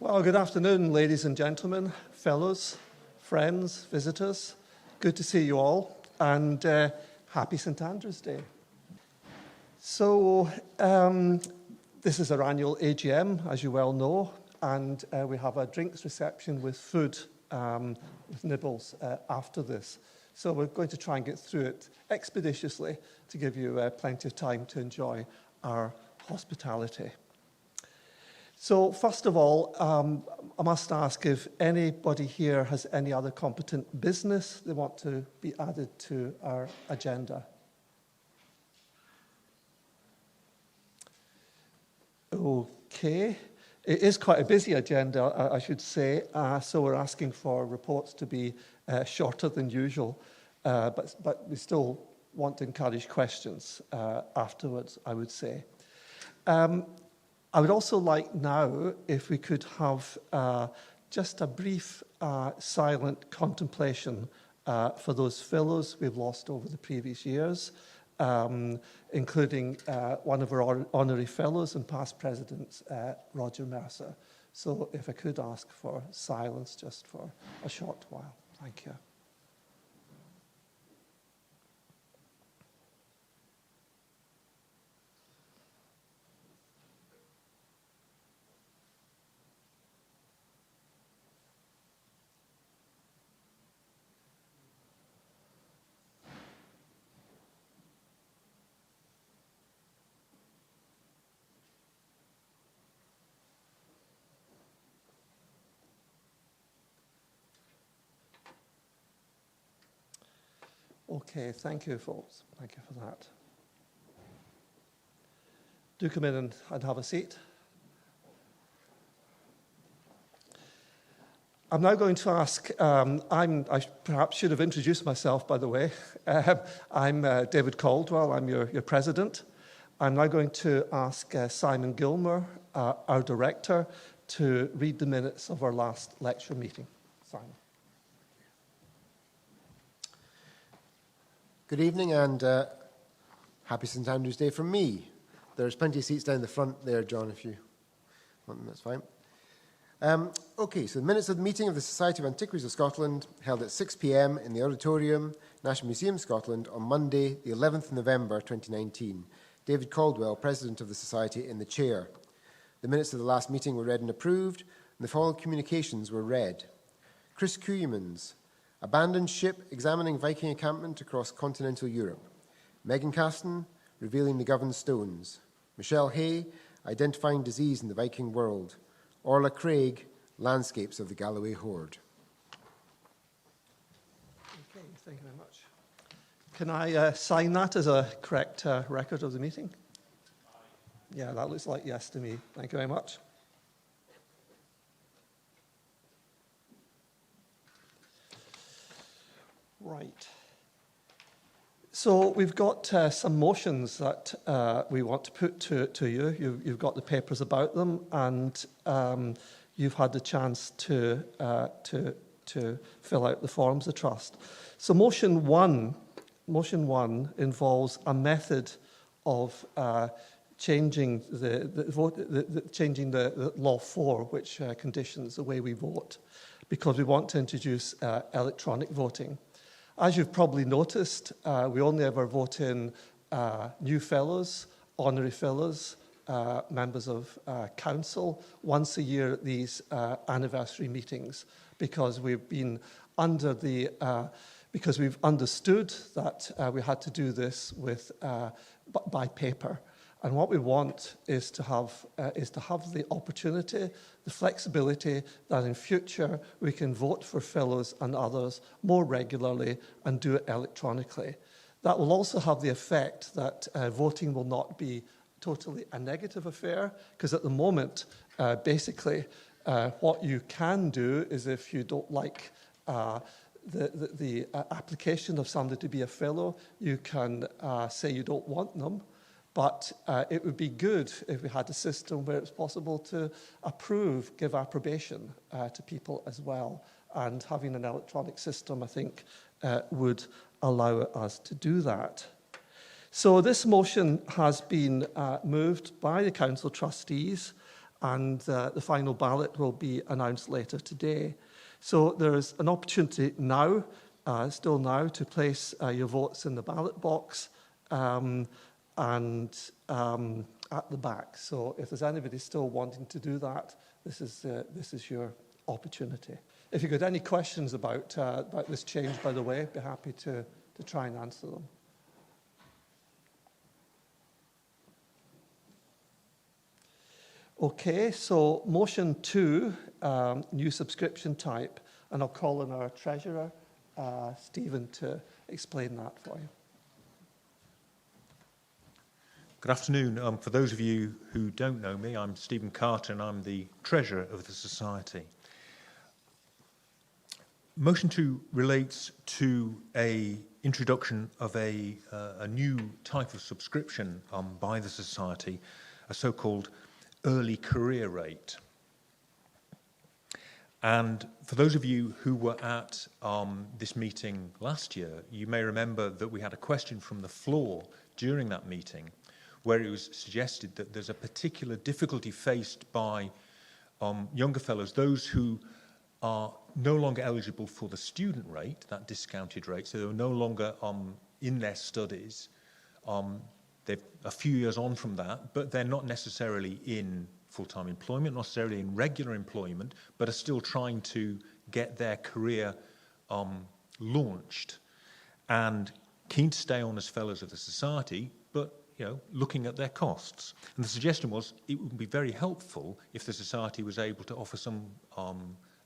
Well, good afternoon, ladies and gentlemen, fellows, friends, visitors. Good to see you all, and happy St. Andrew's Day. So, this is our annual AGM, as you well know, and we have a drinks reception with food, with nibbles after this. So we're going to try and get through it expeditiously to give you plenty of time to enjoy our hospitality. So first of all, I must ask if anybody here has any other competent business they want to be added to our agenda. Okay. It is quite a busy agenda, I should say, so we're asking for reports to be shorter than usual, but we still want to encourage questions afterwards, I would say. I would also like now, if we could have just a brief silent contemplation for those fellows we've lost over the previous years, including one of our Honorary Fellows and past presidents, Roger Mercer. So if I could ask for silence just for a short while. Thank you. Okay, thank you, folks. Thank you for that. Do come in and have a seat. I'm now going to ask, I perhaps should have introduced myself, by the way. I'm David Caldwell, I'm your president. I'm now going to ask Simon Gilmer, our director, to read the minutes of our last lecture meeting. Simon. Good evening and happy St. Andrew's Day from me. There's plenty of seats down the front there, John, if you want them, that's fine. Okay, so the minutes of the meeting of the Society of Antiquaries of Scotland held at 6 p.m. in the Auditorium, National Museum, Scotland, on Monday, the 11th of November 2019. David Caldwell, President of the Society, in the chair. The minutes of the last meeting were read and approved, and the following communications were read. Chris Kuyemans, Abandoned Ship Examining Viking Encampment Across Continental Europe. Megan Caston, Revealing the Governed Stones. Michelle Hay, Identifying Disease in the Viking World. Orla Craig, Landscapes of the Galloway Hoard. Okay, thank you very much. Can I sign that as a correct record of the meeting? Yeah, that looks like yes to me. Thank you very much. Right. So we've got some motions that we want to put to you. You've got the papers about them, and you've had the chance to fill out the forms of trust. So motion one involves a method of changing changing the law 4, which conditions the way we vote, because we want to introduce electronic voting. As you've probably noticed, we only ever vote in new fellows, honorary fellows, members of council once a year at these anniversary meetings, because we've been under the because we've understood that we had to do this with by paper. And what we want is to have the opportunity, the flexibility that in future we can vote for fellows and others more regularly and do it electronically. That will also have the effect that voting will not be totally a negative affair, because at the moment, basically, what you can do is, if you don't like the application of somebody to be a fellow, you can say you don't want them. But it would be good if we had a system where it's possible to give approbation to people as well. And having an electronic system, I think, would allow us to do that. So this motion has been moved by the council trustees, and the final ballot will be announced later today. So there's an opportunity now, still now, to place your votes in the ballot box and at the back. So if there's anybody still wanting to do that, this is your opportunity. If you've got any questions about this change, by the way, I'd be happy to try and answer them. Okay, so motion 2, new subscription type, and I'll call on our treasurer, Stephen, to explain that for you. Good afternoon. For those of you who don't know me, I'm Stephen Carter and I'm the treasurer of the Society. Motion 2 relates to a introduction of a new type of subscription by the Society, a so-called early career rate. And for those of you who were at this meeting last year, you may remember that we had a question from the floor during that meeting where it was suggested that there's a particular difficulty faced by younger fellows, those who are no longer eligible for the student rate, that discounted rate, so they're no longer in their studies. They're a few years on from that, but they're not necessarily in full-time employment, not necessarily in regular employment, but are still trying to get their career launched and keen to stay on as fellows of the Society, but looking at their costs. And the suggestion was it would be very helpful if the Society was able to offer some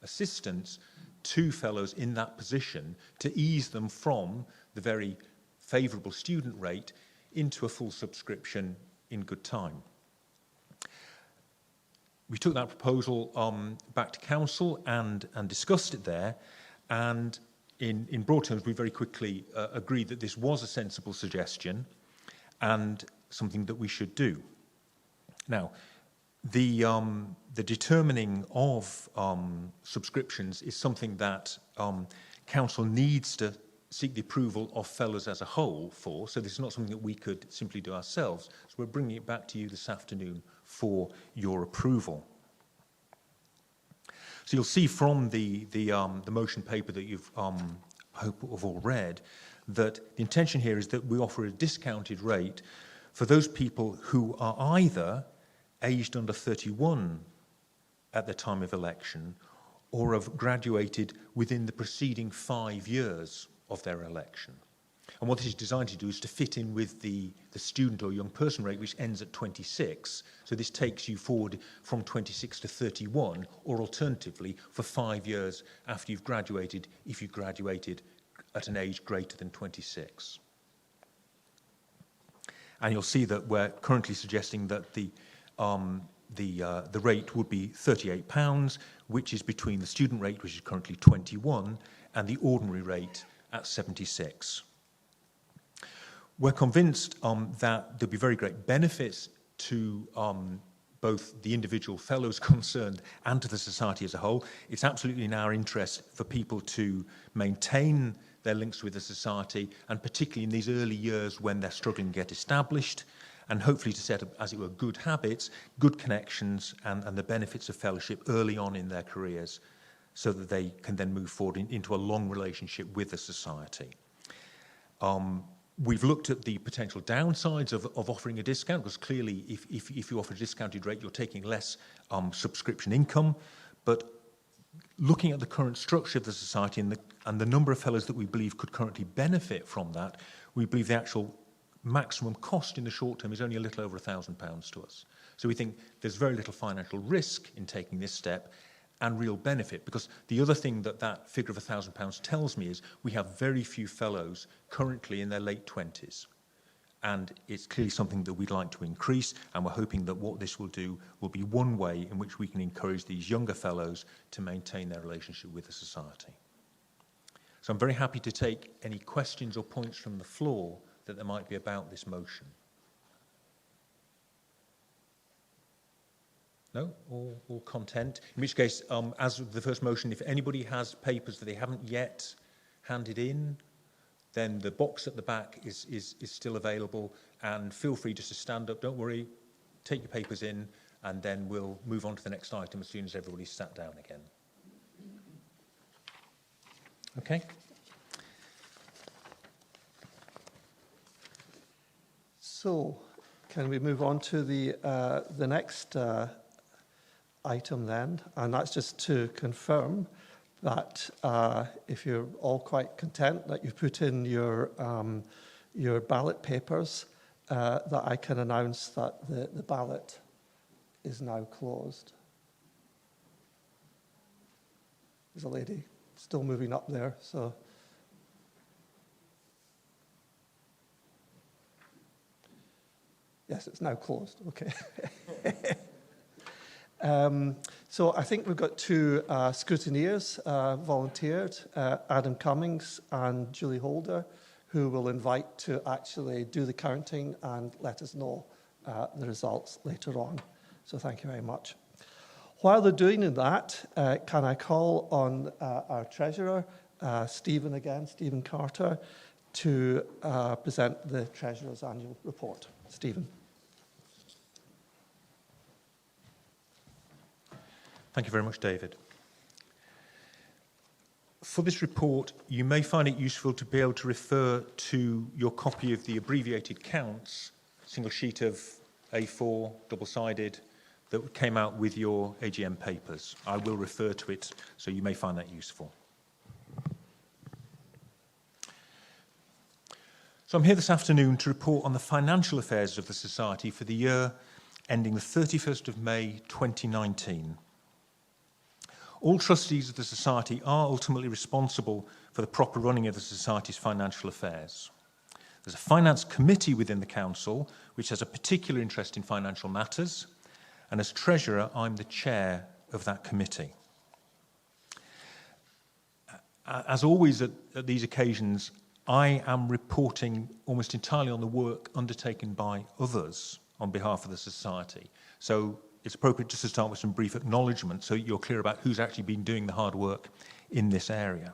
assistance to fellows in that position to ease them from the very favourable student rate into a full subscription in good time. We took that proposal back to council and discussed it there, and in broad terms we very quickly agreed that this was a sensible suggestion and something that we should do. Now, the determining of subscriptions is something that council needs to seek the approval of fellows as a whole for, so this is not something that we could simply do ourselves. So we're bringing it back to you this afternoon for your approval. So you'll see from the motion paper that you've hope have all read that the intention here is that we offer a discounted rate for those people who are either aged under 31 at the time of election or have graduated within the preceding 5 years of their election. And what this is designed to do is to fit in with the student or young person rate, which ends at 26. So this takes you forward from 26 to 31, or alternatively, for 5 years after you've graduated, if you graduated at an age greater than 26. And you'll see that we're currently suggesting that the rate would be £38, which is between the student rate, which is currently 21, and the ordinary rate at 76. We're convinced that there'll be very great benefits to both the individual fellows concerned and to the Society as a whole. It's absolutely in our interest for people to maintain their links with the Society, and particularly in these early years when they're struggling to get established, and hopefully to set up, as it were, good habits, good connections, and the benefits of fellowship early on in their careers, so that they can then move forward into a long relationship with the Society. We've looked at the potential downsides of offering a discount, because clearly if you offer a discounted rate, you're taking less subscription income. But looking at the current structure of the Society and the number of fellows that we believe could currently benefit from that, we believe the actual maximum cost in the short term is only a little over £1,000 to us. So we think there's very little financial risk in taking this step, and real benefit, because the other thing that figure of £1,000 tells me is we have very few fellows currently in their late 20s, and it's clearly something that we'd like to increase, and we're hoping that what this will do will be one way in which we can encourage these younger fellows to maintain their relationship with the Society. So I'm very happy to take any questions or points from the floor that there might be about this motion. No? All content? In which case, as with the first motion, if anybody has papers that they haven't yet handed in, then the box at the back is still available, and feel free just to stand up, don't worry, take your papers in, and then we'll move on to the next item as soon as everybody's sat down again. Okay? So, can we move on to the next item then? And that's just to confirm that if you're all quite content that you've put in your ballot papers, that I can announce that the ballot is now closed. There's a lady still moving up there, so. Yes, it's now closed, okay. So I think we've got two scrutineers volunteered, Adam Cummings and Julie Holder, who will invite to actually do the counting and let us know the results later on. So thank you very much. While they're doing that, can I call on our treasurer, Stephen Carter, to present the treasurer's annual report. Stephen. Thank you very much, David. For this report, you may find it useful to be able to refer to your copy of the abbreviated counts, single sheet of A4, double-sided, that came out with your AGM papers. I will refer to it, so you may find that useful. So I'm here this afternoon to report on the financial affairs of the Society for the year ending the 31st of May 2019. All trustees of the Society are ultimately responsible for the proper running of the Society's financial affairs. There's a finance committee within the Council which has a particular interest in financial matters, and as Treasurer, I'm the chair of that committee. As always at these occasions, I am reporting almost entirely on the work undertaken by others on behalf of the Society. So it's appropriate just to start with some brief acknowledgement so you're clear about who's actually been doing the hard work in this area.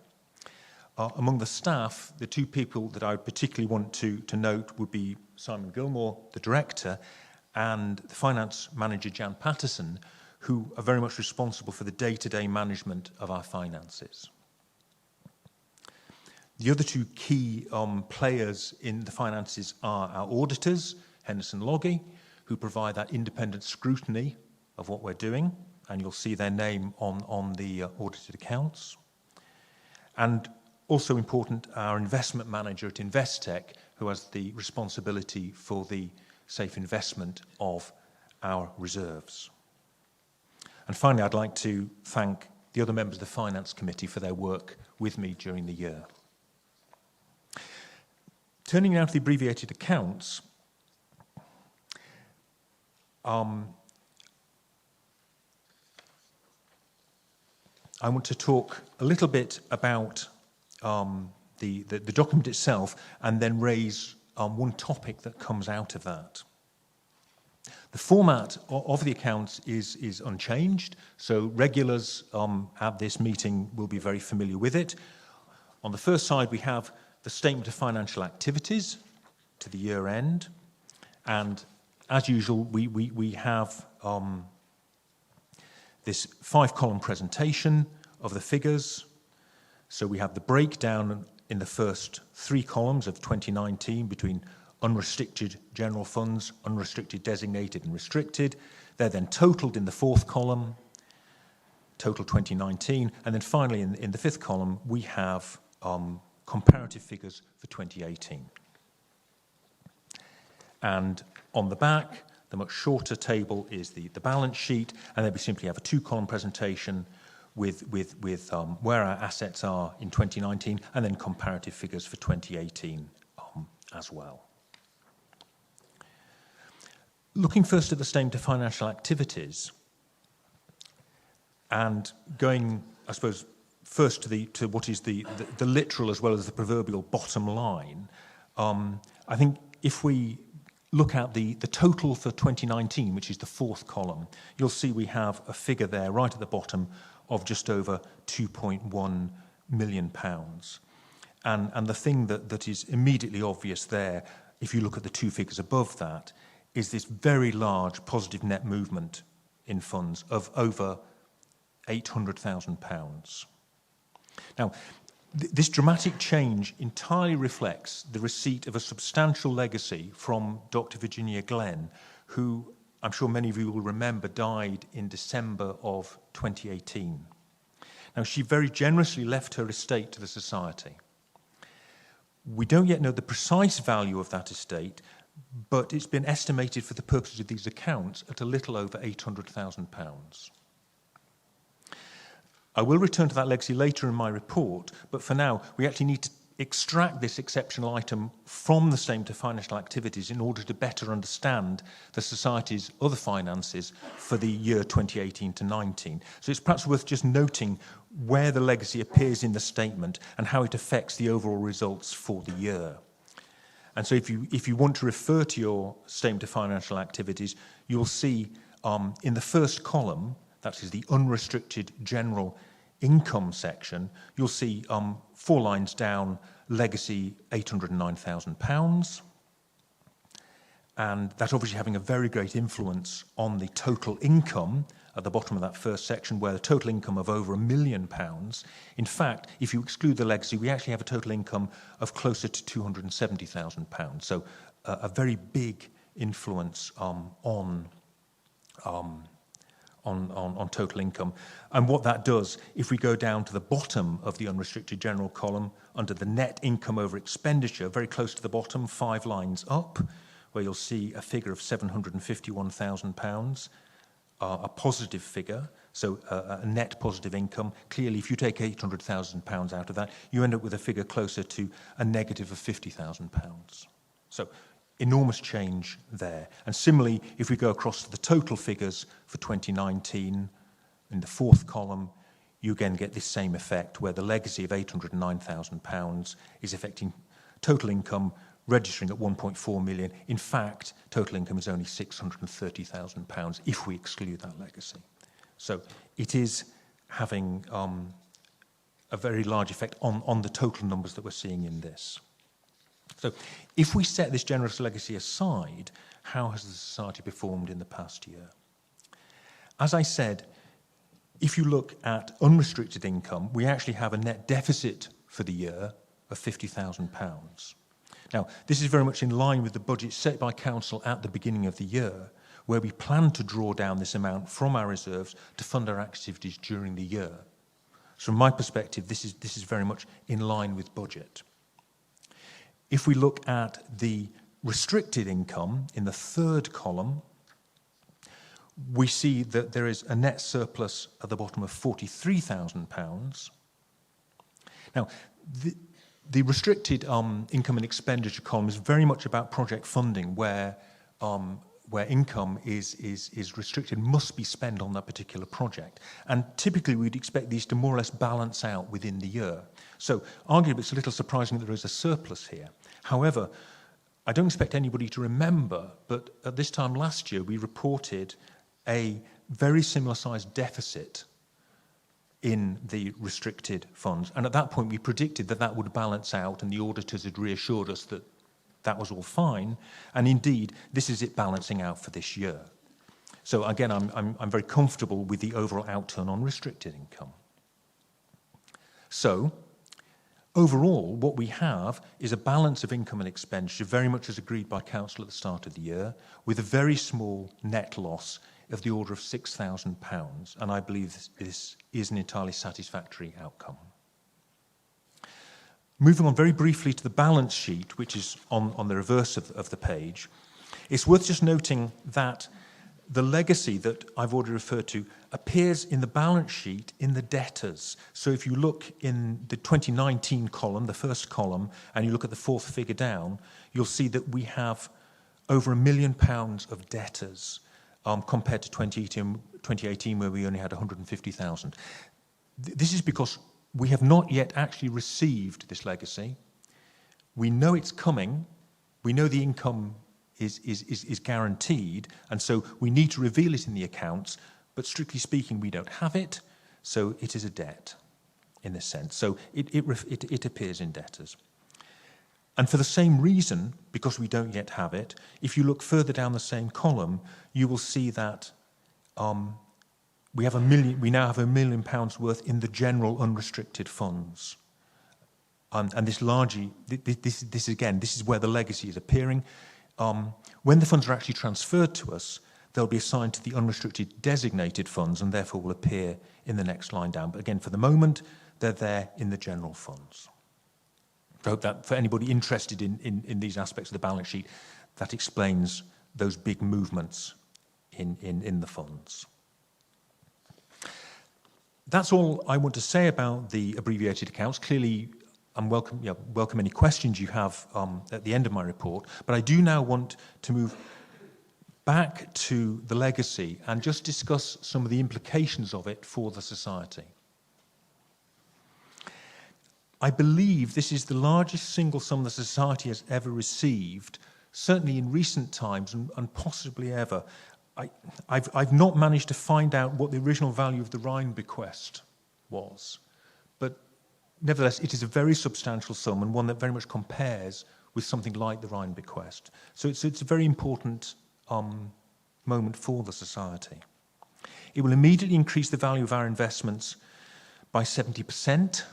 Among the staff, the two people that I would particularly want to note would be Simon Gilmore, the director, and the finance manager, Jan Patterson, who are very much responsible for the day-to-day management of our finances. The other two key players in the finances are our auditors, Henderson Loggy, who provide that independent scrutiny of what we're doing, and you'll see their name on the audited accounts. And also important, our investment manager at Investec, who has the responsibility for the safe investment of our reserves. And finally, I'd like to thank the other members of the Finance Committee for their work with me during the year. Turning now to the abbreviated accounts, I want to talk a little bit about the document itself and then raise one topic that comes out of that. The format of the accounts is unchanged, so regulars at this meeting will be very familiar with it. On the first side, we have the statement of financial activities to the year end, and as usual, we have this 5-column presentation of the figures. So we have the breakdown in the first 3 columns of 2019 between unrestricted general funds, unrestricted designated and restricted. They're then totaled in the 4th column, total 2019. And then finally in the 5th column, we have comparative figures for 2018. And on the back, the much shorter table is the balance sheet, and then we simply have a 2-column presentation with where our assets are in 2019, and then comparative figures for 2018 as well. Looking first at the statement of financial activities, and going, I suppose, first to what is the literal as well as the proverbial bottom line, I think if we look at the total for 2019, which is the 4th column, you'll see we have a figure there right at the bottom of just over £2.1 million. And the thing that is immediately obvious there, if you look at the 2 figures above that, is this very large positive net movement in funds of over £800,000. Now, this dramatic change entirely reflects the receipt of a substantial legacy from Dr. Virginia Glenn, who I'm sure many of you will remember died in December of 2018. Now, she very generously left her estate to the Society. We don't yet know the precise value of that estate, but it's been estimated for the purposes of these accounts at a little over £800,000. I will return to that legacy later in my report, but for now, we actually need to extract this exceptional item from the statement of financial activities in order to better understand the Society's other finances for the year 2018 to 19. So it's perhaps worth just noting where the legacy appears in the statement and how it affects the overall results for the year. And so if you want to refer to your statement of financial activities, you'll see in the first column, that is the unrestricted general income section, you'll see 4 lines down, legacy £809,000. And that's obviously having a very great influence on the total income at the bottom of that first section, where the total income of over £1 million. In fact, if you exclude the legacy, we actually have a total income of closer to £270,000. So a very big influence on total income. And what that does, if we go down to the bottom of the unrestricted general column, under the net income over expenditure, very close to the bottom, 5 lines up, where you'll see a figure of £751,000, a positive figure, so a net positive income. Clearly, if you take £800,000 out of that, you end up with a figure closer to a negative of £50,000. So enormous change there. And similarly, if we go across to the total figures for 2019, in the 4th column, you again get this same effect, where the legacy of £809,000 is affecting total income, registering at 1.4 million. In fact, total income is only £630,000 if we exclude that legacy. So it is having a very large effect on the total numbers that we're seeing in this. So if we set this generous legacy aside, how has the Society performed in the past year? As I said, if you look at unrestricted income, we actually have a net deficit for the year of £50,000. Now, this is very much in line with the budget set by Council at the beginning of the year, where we plan to draw down this amount from our reserves to fund our activities during the year. So from my perspective, this is very much in line with budget. If we look at the restricted income in the 3rd column, we see that there is a net surplus at the bottom of £43,000. Now, the restricted income and expenditure column is very much about project funding, where income is restricted, must be spent on that particular project. And typically we'd expect these to more or less balance out within the year. So arguably it's a little surprising that there is a surplus here. However, I don't expect anybody to remember, but at this time last year we reported a very similar sized deficit in the restricted funds. And at that point, we predicted that that would balance out, and the auditors had reassured us that that was all fine. And indeed, this is it balancing out for this year. So again, I'm very comfortable with the overall outturn on restricted income. So overall, what we have is a balance of income and expenditure, very much as agreed by Council at the start of the year, with a very small net loss of the order of £6,000, and I believe this is an entirely satisfactory outcome. Moving on very briefly to the balance sheet, which is on the reverse of the page, it's worth just noting that the legacy that I've already referred to appears in the balance sheet in the debtors. So if you look in the 2019 column, the first column, and you look at the 4th figure down, you'll see that we have over £1 million of debtors, compared to 2018, where we only had 150,000. This is because we have not yet actually received this legacy. We know it's coming. We know the income is guaranteed, and so we need to reveal it in the accounts, but strictly speaking, we don't have it, so it is a debt in this sense. So it appears in debtors. And for the same reason, because we don't yet have it, if you look further down the same column, you will see that we now have £1 million worth in the general unrestricted funds. And this largely, this is where the legacy is appearing. When the funds are actually transferred to us, they'll be assigned to the unrestricted designated funds and therefore will appear in the next line down. But again, for the moment, they're there in the general funds. I hope that for anybody interested in these aspects of the balance sheet, that explains those big movements in the funds. That's all I want to say about the abbreviated accounts. Clearly, I'm welcome any questions you have at the end of my report, but I do now want to move back to the legacy and just discuss some of the implications of it for the society. I believe this is the largest single sum the society has ever received, certainly in recent times and possibly ever. I've not managed to find out what the original value of the Rhine bequest was, but nevertheless, it is a very substantial sum and one that very much compares with something like the Rhine bequest. So it's a very important moment for the society. It will immediately increase the value of our investments by 70%,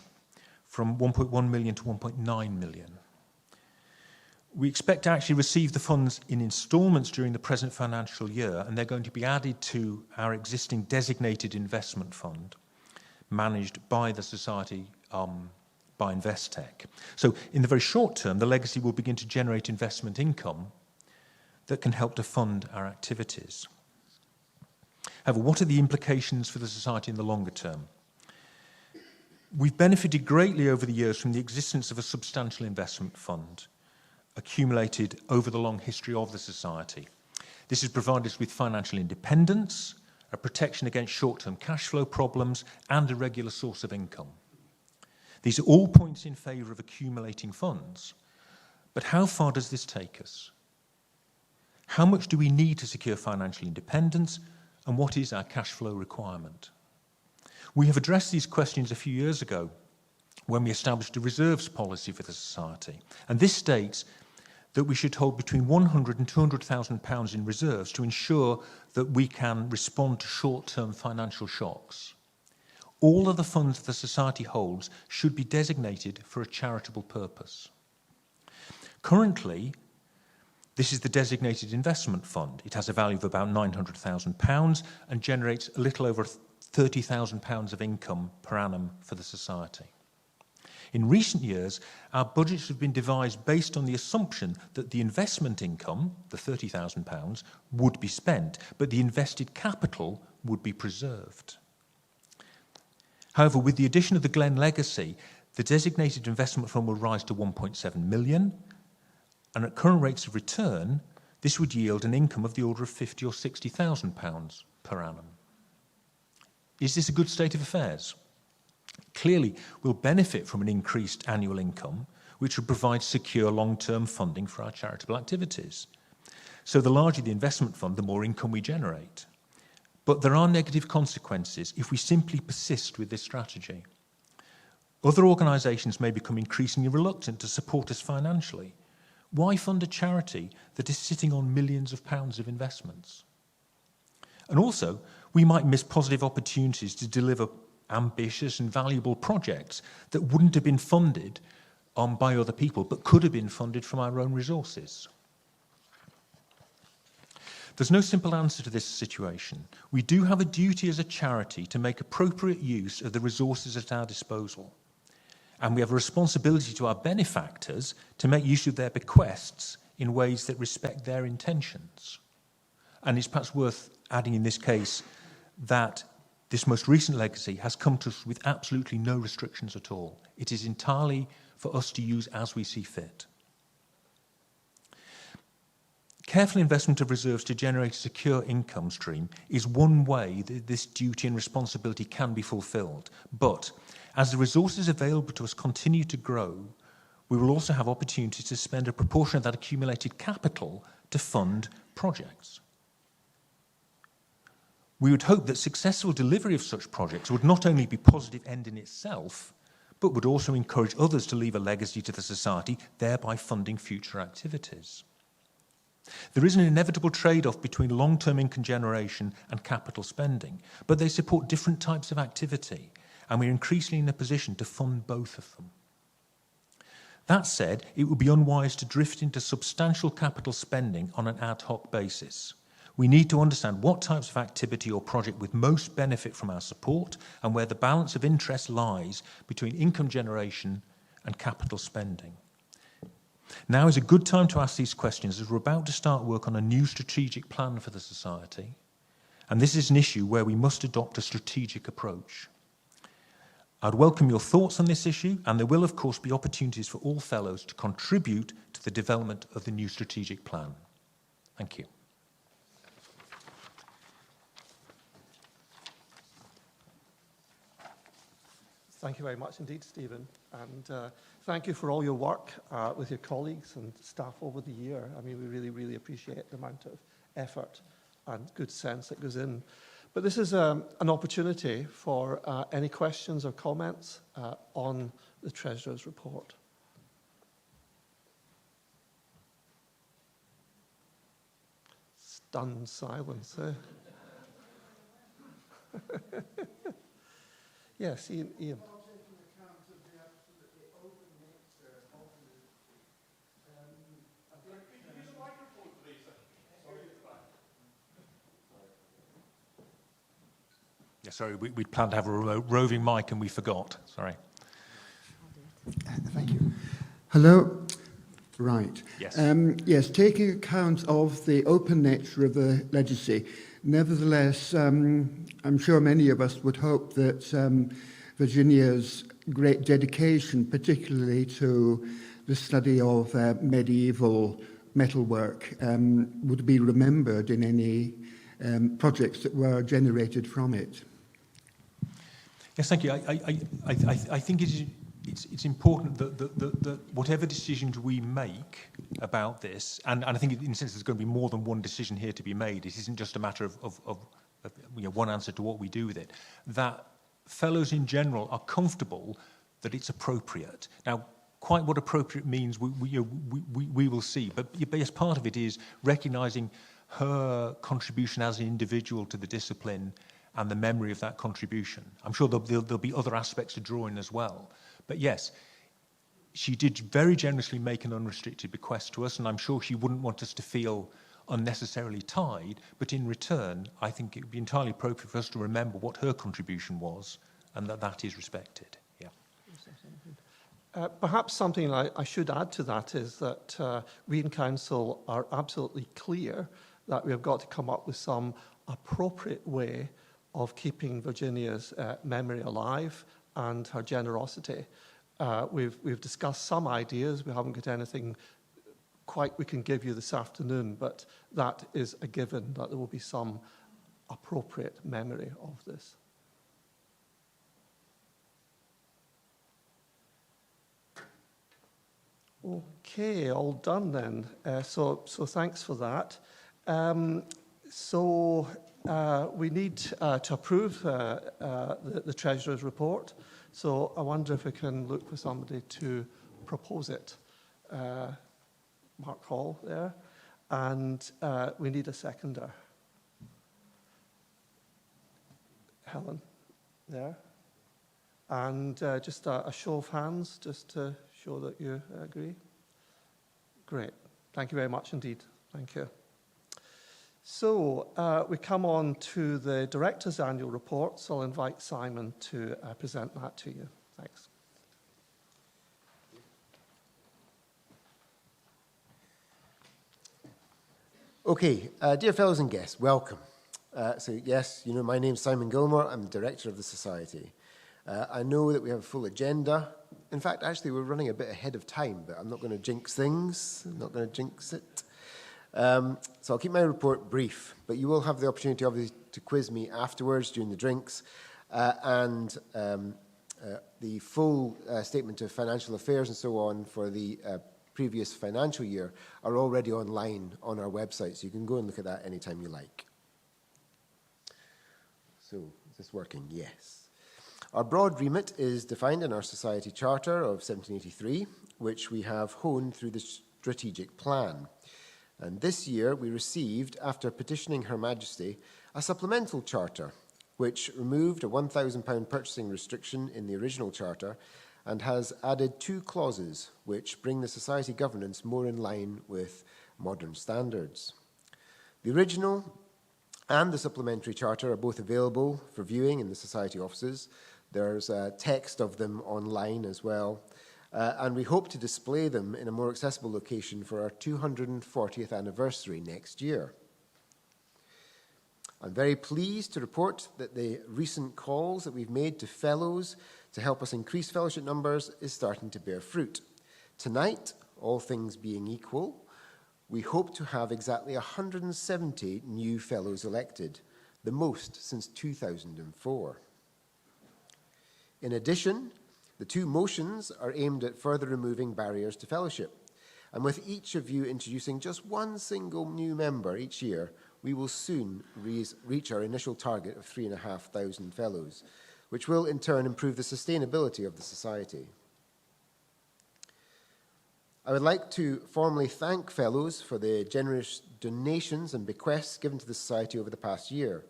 from 1.1 million to 1.9 million. We expect to actually receive the funds in instalments during the present financial year, and they're going to be added to our existing designated investment fund managed by the society by Investec. So in the very short term, the legacy will begin to generate investment income that can help to fund our activities. However, what are the implications for the society in the longer term? We've benefited greatly over the years from the existence of a substantial investment fund accumulated over the long history of the society. This has provided us with financial independence, a protection against short-term cash flow problems, and a regular source of income. These are all points in favour of accumulating funds. But how far does this take us? How much do we need to secure financial independence, and what is our cash flow requirement? We have addressed these questions a few years ago when we established a reserves policy for the society. And this states that we should hold between £100,000 and £200,000 in reserves to ensure that we can respond to short-term financial shocks. All of the funds the society holds should be designated for a charitable purpose. Currently, this is the designated investment fund. It has a value of about £900,000 and generates a little over £30,000 of income per annum for the society. In recent years, our budgets have been devised based on the assumption that the investment income, the £30,000, would be spent, but the invested capital would be preserved. However, with the addition of the Glen legacy, the designated investment fund will rise to 1.7 million, and at current rates of return, this would yield an income of the order of £50,000 or £60,000 per annum. Is this a good state of affairs? Clearly, we'll benefit from an increased annual income, which would provide secure long-term funding for our charitable activities. So the larger the investment fund, the more income we generate. But there are negative consequences if we simply persist with this strategy. Other organisations may become increasingly reluctant to support us financially. Why fund a charity that is sitting on millions of pounds of investments? And also, we might miss positive opportunities to deliver ambitious and valuable projects that wouldn't have been funded by other people, but could have been funded from our own resources. There's no simple answer to this situation. We do have a duty as a charity to make appropriate use of the resources at our disposal. And we have a responsibility to our benefactors to make use of their bequests in ways that respect their intentions. And it's perhaps worth adding in this case that this most recent legacy has come to us with absolutely no restrictions at all. It is entirely for us to use as we see fit. Careful investment of reserves to generate a secure income stream is one way that this duty and responsibility can be fulfilled. But as the resources available to us continue to grow, we will also have opportunities to spend a proportion of that accumulated capital to fund projects. We would hope that successful delivery of such projects would not only be a positive end in itself, but would also encourage others to leave a legacy to the society, thereby funding future activities. There is an inevitable trade-off between long-term income generation and capital spending, but they support different types of activity, and we're increasingly in a position to fund both of them. That said, it would be unwise to drift into substantial capital spending on an ad hoc basis. We need to understand what types of activity or project would most benefit from our support and where the balance of interest lies between income generation and capital spending. Now is a good time to ask these questions, as we're about to start work on a new strategic plan for the Society, and this is an issue where we must adopt a strategic approach. I'd welcome your thoughts on this issue, and there will of course be opportunities for all fellows to contribute to the development of the new strategic plan. Thank you. Thank you very much indeed, Stephen. And thank you for all your work with your colleagues and staff over the year. I mean, we really, really appreciate the amount of effort and good sense that goes in. But this is an opportunity for any questions or comments on the Treasurer's report. Stunned silence, eh? Yes, Ian. Yeah, sorry, we'd planned to have a roving mic and we forgot. Sorry. Thank you. Hello. Right. Yes. Yes, taking account of the open nature of the legacy, nevertheless, I'm sure many of us would hope that Virginia's great dedication, particularly to the study of medieval metalwork, would be remembered in any projects that were generated from it. Yes, thank you. I think it's important that whatever decisions we make about this, and I think in a sense there's going to be more than one decision here to be made. It isn't just a matter of one answer to what we do with it. That fellows in general are comfortable that it's appropriate. Now, quite what appropriate means we will see. But yes, part of it is recognising her contribution as an individual to the discipline and the memory of that contribution. I'm sure there'll be other aspects to draw in as well. But yes, she did very generously make an unrestricted bequest to us, and I'm sure she wouldn't want us to feel unnecessarily tied, but in return, I think it would be entirely appropriate for us to remember what her contribution was, and that is respected. Yeah. Perhaps something I should add to that is that we in Council are absolutely clear that we have got to come up with some appropriate way of keeping Virginia's memory alive and her generosity. We've discussed some ideas. We haven't got anything quite we can give you this afternoon, but that is a given, that there will be some appropriate memory of this. Okay, all done then. So thanks for that. We need to approve the Treasurer's report. So I wonder if we can look for somebody to propose it. Mark Hall there. And we need a seconder. Helen there. And just a show of hands, just to show that you agree. Great. Thank you very much indeed. Thank you. So we come on to the Director's Annual Report, so I'll invite Simon to present that to you. Thanks. Okay, dear fellows and guests, welcome. So yes, you know, my name's Simon Gilmore. I'm the Director of the Society. I know that we have a full agenda. In fact, actually, we're running a bit ahead of time, but I'm not going to jinx things. I'm not going to jinx it. So I'll keep my report brief, but you will have the opportunity, obviously, to quiz me afterwards during the drinks. And the full statement of financial affairs and so on for the previous financial year are already online on our website, so you can go and look at that anytime you like. So, is this working? Yes. Our broad remit is defined in our Society Charter of 1783, which we have honed through the strategic plan. And this year we received, after petitioning Her Majesty, a supplemental charter, which removed a £1,000 purchasing restriction in the original charter and has added 2 clauses which bring the society governance more in line with modern standards. The original and the supplementary charter are both available for viewing in the society offices. There's a text of them online as well, and we hope to display them in a more accessible location for our 240th anniversary next year. I'm very pleased to report that the recent calls that we've made to fellows to help us increase fellowship numbers is starting to bear fruit. Tonight, all things being equal, we hope to have exactly 170 new fellows elected, the most since 2004. In addition, the 2 motions are aimed at further removing barriers to fellowship. And with each of you introducing just one single new member each year, we will soon reach our initial target of 3,500 fellows, which will in turn improve the sustainability of the society. I would like to formally thank fellows for the generous donations and bequests given to the society over the past year.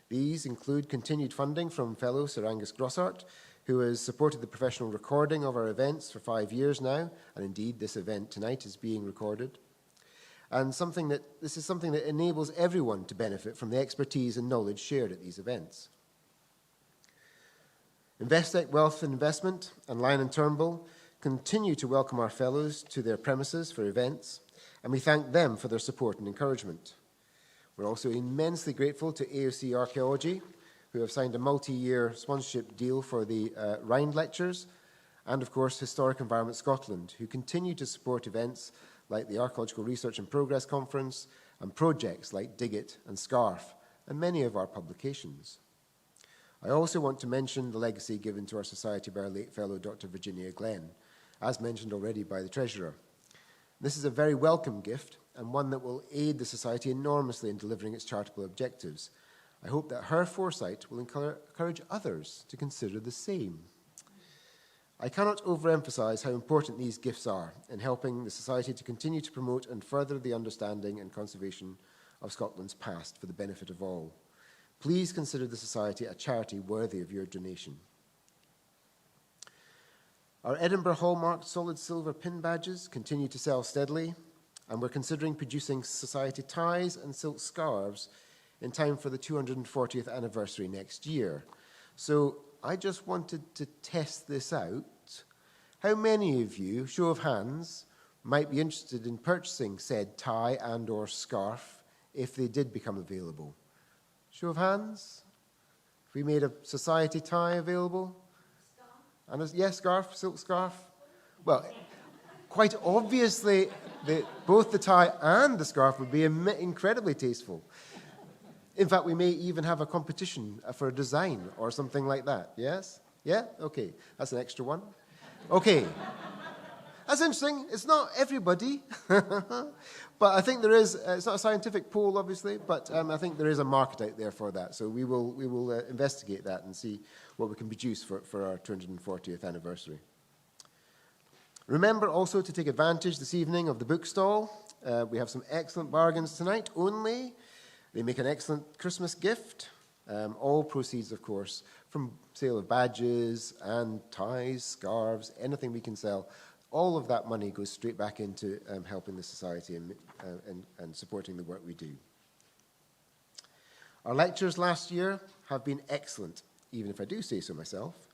These include continued funding from fellow Sir Angus Grossart, who has supported the professional recording of our events for 5 years now, and indeed this event tonight is being recorded. And this is something that enables everyone to benefit from the expertise and knowledge shared at these events. Investec Wealth and Investment and Lyon & Turnbull continue to welcome our fellows to their premises for events, and we thank them for their support and encouragement. We're also immensely grateful to AOC Archaeology, who have signed a multi-year sponsorship deal for the Rhind Lectures, and of course Historic Environment Scotland, who continue to support events like the Archaeological Research and Progress Conference and projects like Dig It and Scarf, and many of our publications. I also want to mention the legacy given to our society by our late fellow Dr. Virginia Glenn, as mentioned already by the Treasurer. This is a very welcome gift and one that will aid the society enormously in delivering its charitable objectives. I hope that her foresight will encourage others to consider the same. I cannot overemphasize how important these gifts are in helping the society to continue to promote and further the understanding and conservation of Scotland's past for the benefit of all. Please consider the society a charity worthy of your donation. Our Edinburgh hallmarked solid silver pin badges continue to sell steadily, and we're considering producing society ties and silk scarves in time for the 240th anniversary next year. So I just wanted to test this out. How many of you, show of hands, might be interested in purchasing said tie and or scarf if they did become available? Show of hands? If we made a society tie available? Scarf. And yes, scarf, silk scarf. Well, quite obviously, both the tie and the scarf would be incredibly tasteful. In fact, we may even have a competition for a design or something like that. Yes? Yeah? Okay. That's an extra one. Okay. That's interesting. It's not everybody. But I think there is, it's not a scientific poll, obviously, but I think there is a market out there for that. So we will investigate that and see what we can produce for our 240th anniversary. Remember also to take advantage this evening of the book stall. We have some excellent bargains tonight only. They make an excellent Christmas gift. All proceeds, of course, from sale of badges and ties, scarves, anything we can sell. All of that money goes straight back into helping the society and supporting the work we do. Our lectures last year have been excellent, even if I do say so myself,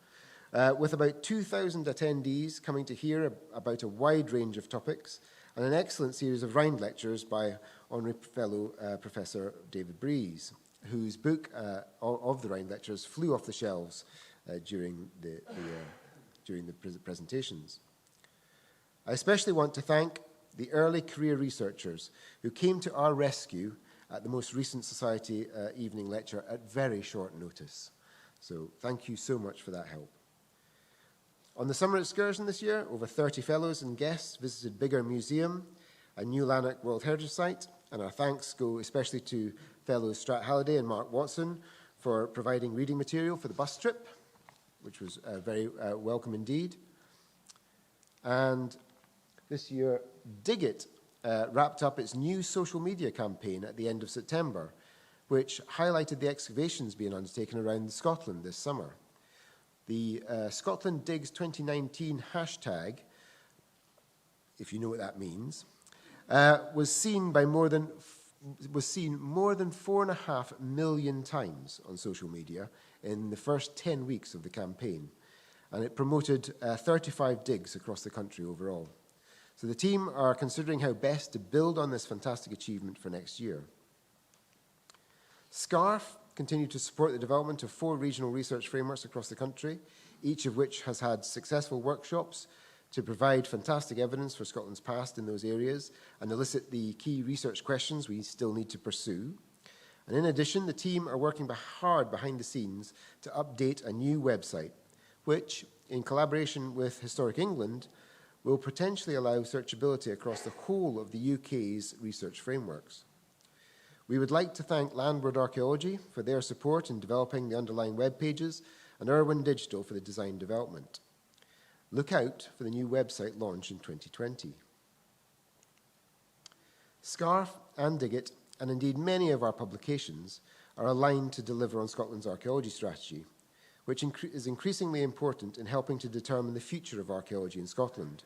with about 2,000 attendees coming to hear about a wide range of topics, and an excellent series of Rhind lectures by Honorary Fellow Professor David Breeze, whose book of the Rhind lectures flew off the shelves during the presentations. I especially want to thank the early career researchers who came to our rescue at the most recent Society evening lecture at very short notice. So thank you so much for that help. On the summer excursion this year, over 30 fellows and guests visited Biggar Museum, a new Lanark World Heritage Site, and our thanks go especially to fellows Strat Halliday and Mark Watson for providing reading material for the bus trip, which was very welcome indeed. And this year, Dig It wrapped up its new social media campaign at the end of September, which highlighted the excavations being undertaken around Scotland this summer. The Scotland Digs 2019 hashtag, if you know what that means, was seen more than 4.5 million times on social media in the first 10 weeks of the campaign, and it promoted 35 digs across the country overall. So the team are considering how best to build on this fantastic achievement for next year. SCARF continued to support the development of 4 regional research frameworks across the country, each of which has had successful workshops to provide fantastic evidence for Scotland's past in those areas and elicit the key research questions we still need to pursue. And in addition, the team are working hard behind the scenes to update a new website, which, in collaboration with Historic England, will potentially allow searchability across the whole of the UK's research frameworks. We would like to thank Landward Archaeology for their support in developing the underlying web pages and Irwin Digital for the design development. Look out for the new website launch in 2020. SCARF and Digit, and indeed many of our publications, are aligned to deliver on Scotland's archaeology strategy, which is increasingly important in helping to determine the future of archaeology in Scotland.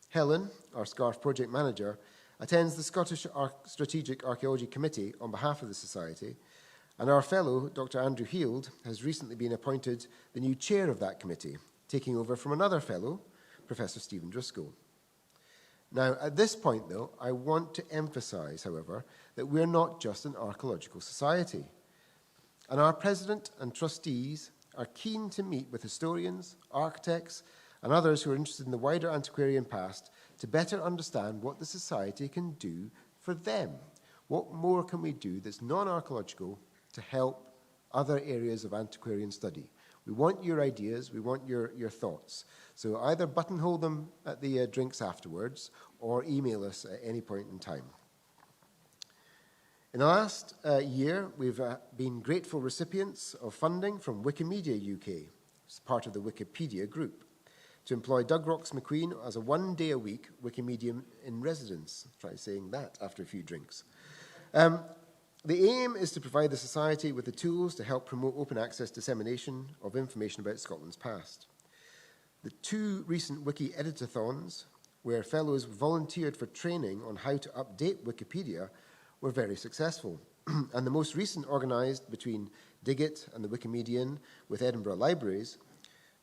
Helen, our SCARF project manager, attends the Scottish Strategic Archaeology Committee on behalf of the Society, and our fellow, Dr. Andrew Heald, has recently been appointed the new chair of that committee, taking over from another fellow, Professor Stephen Driscoll. Now, at this point, though, I want to emphasise, however, that we're not just an archaeological society, and our president and trustees are keen to meet with historians, architects, and others who are interested in the wider antiquarian past to better understand what the Society can do for them. What more can we do that's non-archaeological to help other areas of antiquarian study? We want your ideas, we want your thoughts. So either buttonhole them at the drinks afterwards or email us at any point in time. In the last year, we've been grateful recipients of funding from Wikimedia UK, as part of the Wikipedia group, to employ Doug Rocks McQueen as a one-day-a-week Wikimedian in residence. Try saying that after a few drinks. The aim is to provide the Society with the tools to help promote open access dissemination of information about Scotland's past. The 2 recent Wiki editathons, where fellows volunteered for training on how to update Wikipedia, were very successful. And the most recent, organised between Digit and the Wikimedian with Edinburgh Libraries,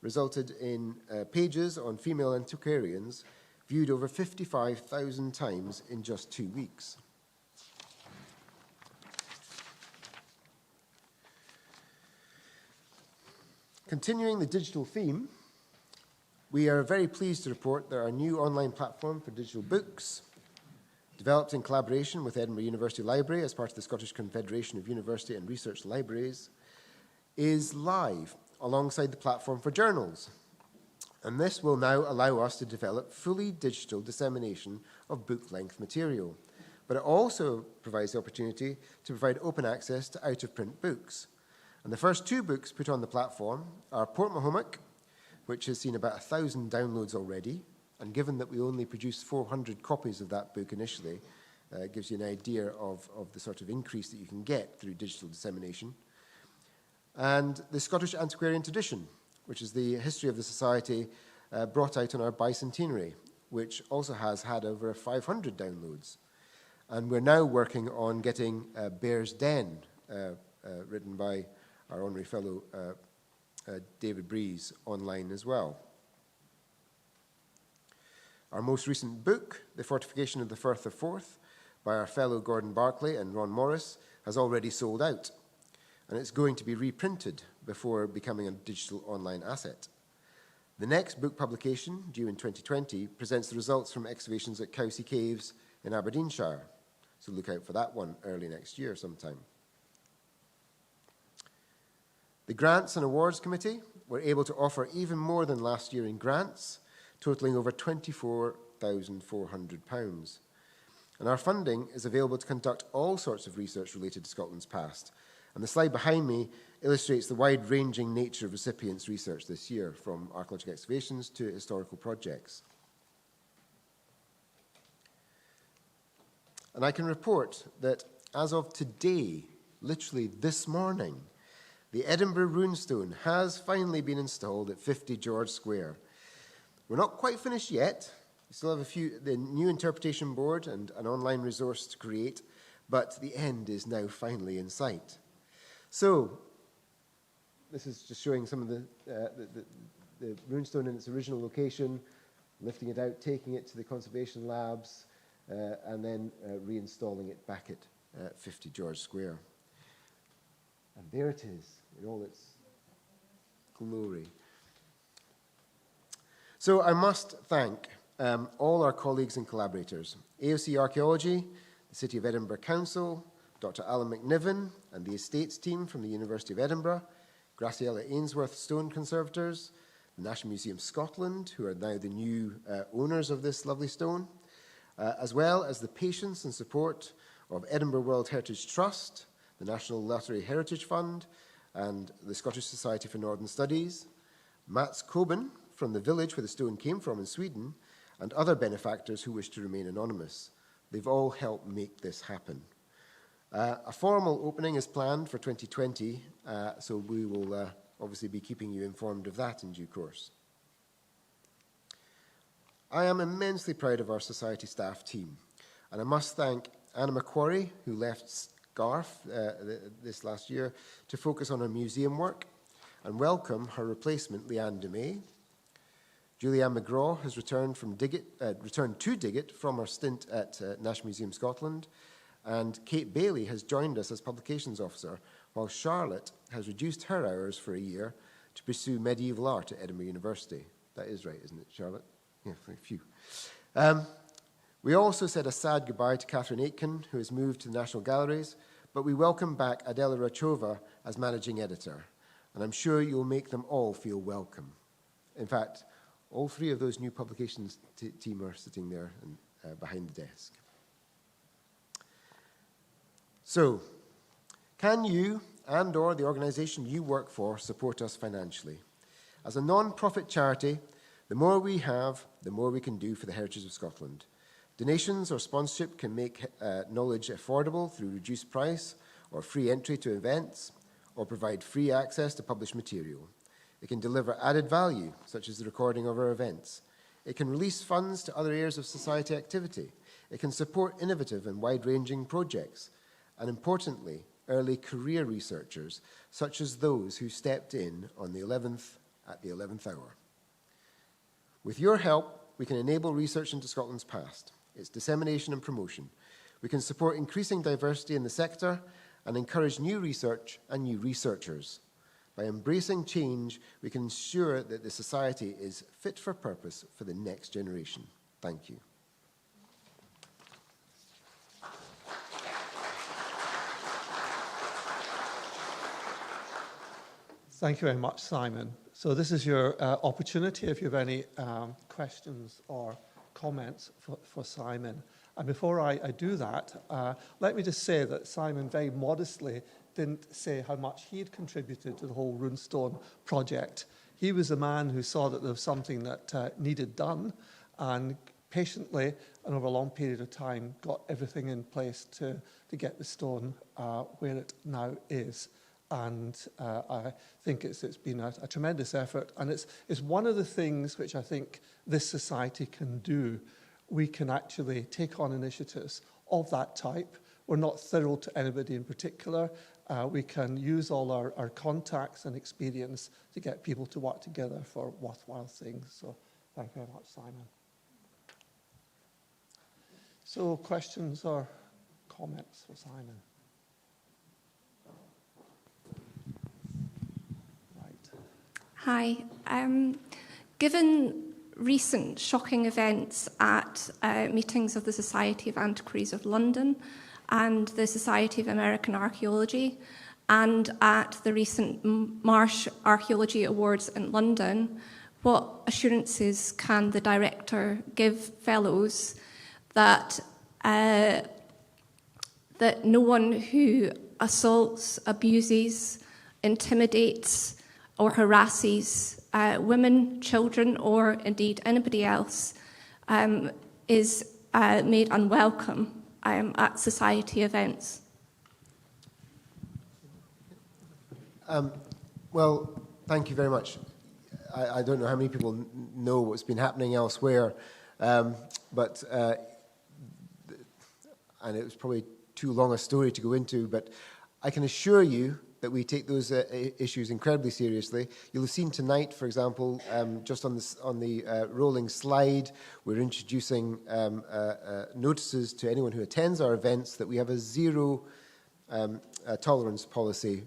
resulted in pages on female antiquarians viewed over 55,000 times in just 2 weeks. Continuing the digital theme, we are very pleased to report that our new online platform for digital books, developed in collaboration with Edinburgh University Library as part of the Scottish Confederation of University and Research Libraries, is live alongside the platform for journals. And this will now allow us to develop fully digital dissemination of book-length material. But it also provides the opportunity to provide open access to out-of-print books. And the first 2 books put on the platform are Port Mahomet, which has seen about 1,000 downloads already, and given that we only produced 400 copies of that book initially, it gives you an idea of the sort of increase that you can get through digital dissemination. And the Scottish Antiquarian Tradition, which is the history of the Society brought out on our bicentenary, which also has had over 500 downloads. And we're now working on getting Bear's Den, written by our Honorary Fellow David Breeze, online as well. Our most recent book, The Fortification of the Firth of Forth, by our fellow Gordon Barclay and Ron Morris, has already sold out, and it's going to be reprinted before becoming a digital online asset. The next book publication, due in 2020, presents the results from excavations at Cowsey Caves in Aberdeenshire, so look out for that one early next year sometime. The Grants and Awards Committee were able to offer even more than last year in grants, totalling over £24,400. And our funding is available to conduct all sorts of research related to Scotland's past. And the slide behind me illustrates the wide-ranging nature of recipients' research this year, from archaeological excavations to historical projects. And I can report that as of today, literally this morning, the Edinburgh runestone has finally been installed at 50 George Square. We're not quite finished yet. We still have the new interpretation board and an online resource to create, but the end is now finally in sight. So, this is just showing some of the runestone in its original location, lifting it out, taking it to the conservation labs, and then reinstalling it back at 50 George Square. And there it is, in all its glory. So I must thank all our colleagues and collaborators, AOC Archaeology, the City of Edinburgh Council, Dr. Alan McNiven and the Estates team from the University of Edinburgh, Graciela Ainsworth Stone Conservators, the National Museum Scotland, who are now the new owners of this lovely stone, as well as the patience and support of Edinburgh World Heritage Trust, the National Lottery Heritage Fund, and the Scottish Society for Northern Studies, Mats Coben from the village where the stone came from in Sweden, and other benefactors who wish to remain anonymous. They've all helped make this happen. A formal opening is planned for 2020, so we will obviously be keeping you informed of that in due course. I am immensely proud of our society staff team, and I must thank Anna Macquarie, who left Scarf this last year to focus on her museum work, and welcome her replacement, Leanne DeMay. Julianne McGraw has returned to Diggett from her stint at National Museum Scotland, and Kate Bailey has joined us as Publications Officer, while Charlotte has reduced her hours for a year to pursue medieval art at Edinburgh University. That is right, isn't it, Charlotte? Yeah, a few. We also said a sad goodbye to Catherine Aitken, who has moved to the National Galleries, but we welcome back Adela Rachova as Managing Editor, and I'm sure you'll make them all feel welcome. In fact, all three of those new publications team are sitting there behind the desk. So, can you and or the organisation you work for support us financially? As a non-profit charity, the more we have, the more we can do for the heritage of Scotland. Donations or sponsorship can make knowledge affordable through reduced price or free entry to events, or provide free access to published material. It can deliver added value, such as the recording of our events. It can release funds to other areas of society activity. It can support innovative and wide-ranging projects, and importantly, early career researchers, such as those who stepped in on the 11th at the 11th hour. With your help, we can enable research into Scotland's past, its dissemination and promotion. We can support increasing diversity in the sector and encourage new research and new researchers. By embracing change, we can ensure that the society is fit for purpose for the next generation. Thank you. Thank you very much, Simon. So this is your opportunity if you have any questions or comments for Simon. And before I do that, let me just say that Simon very modestly didn't say how much he had contributed to the whole runestone project. He was a man who saw that there was something that needed done, and patiently and over a long period of time got everything in place to get the stone where it now is. And I think it's been a tremendous effort, and it's one of the things which I think this society can do. We can actually take on initiatives of that type. We're not thorough to anybody in particular. We can use all our contacts and experience to get people to work together for worthwhile things. So thank you very much, Simon. So questions or comments for Simon? Hi. Given recent shocking events at meetings of the Society of Antiquaries of London and the Society of American Archaeology, and at the recent Marsh Archaeology Awards in London, what assurances can the director give fellows that that no one who assaults, abuses, intimidates, or harasses women, children, or indeed anybody else is made unwelcome at society events? Well, thank you very much. I don't know how many people know what's been happening elsewhere, and it was probably too long a story to go into, but I can assure you that we take those issues incredibly seriously. You'll have seen tonight, for example, just on the rolling slide, we're introducing notices to anyone who attends our events that we have a zero tolerance policy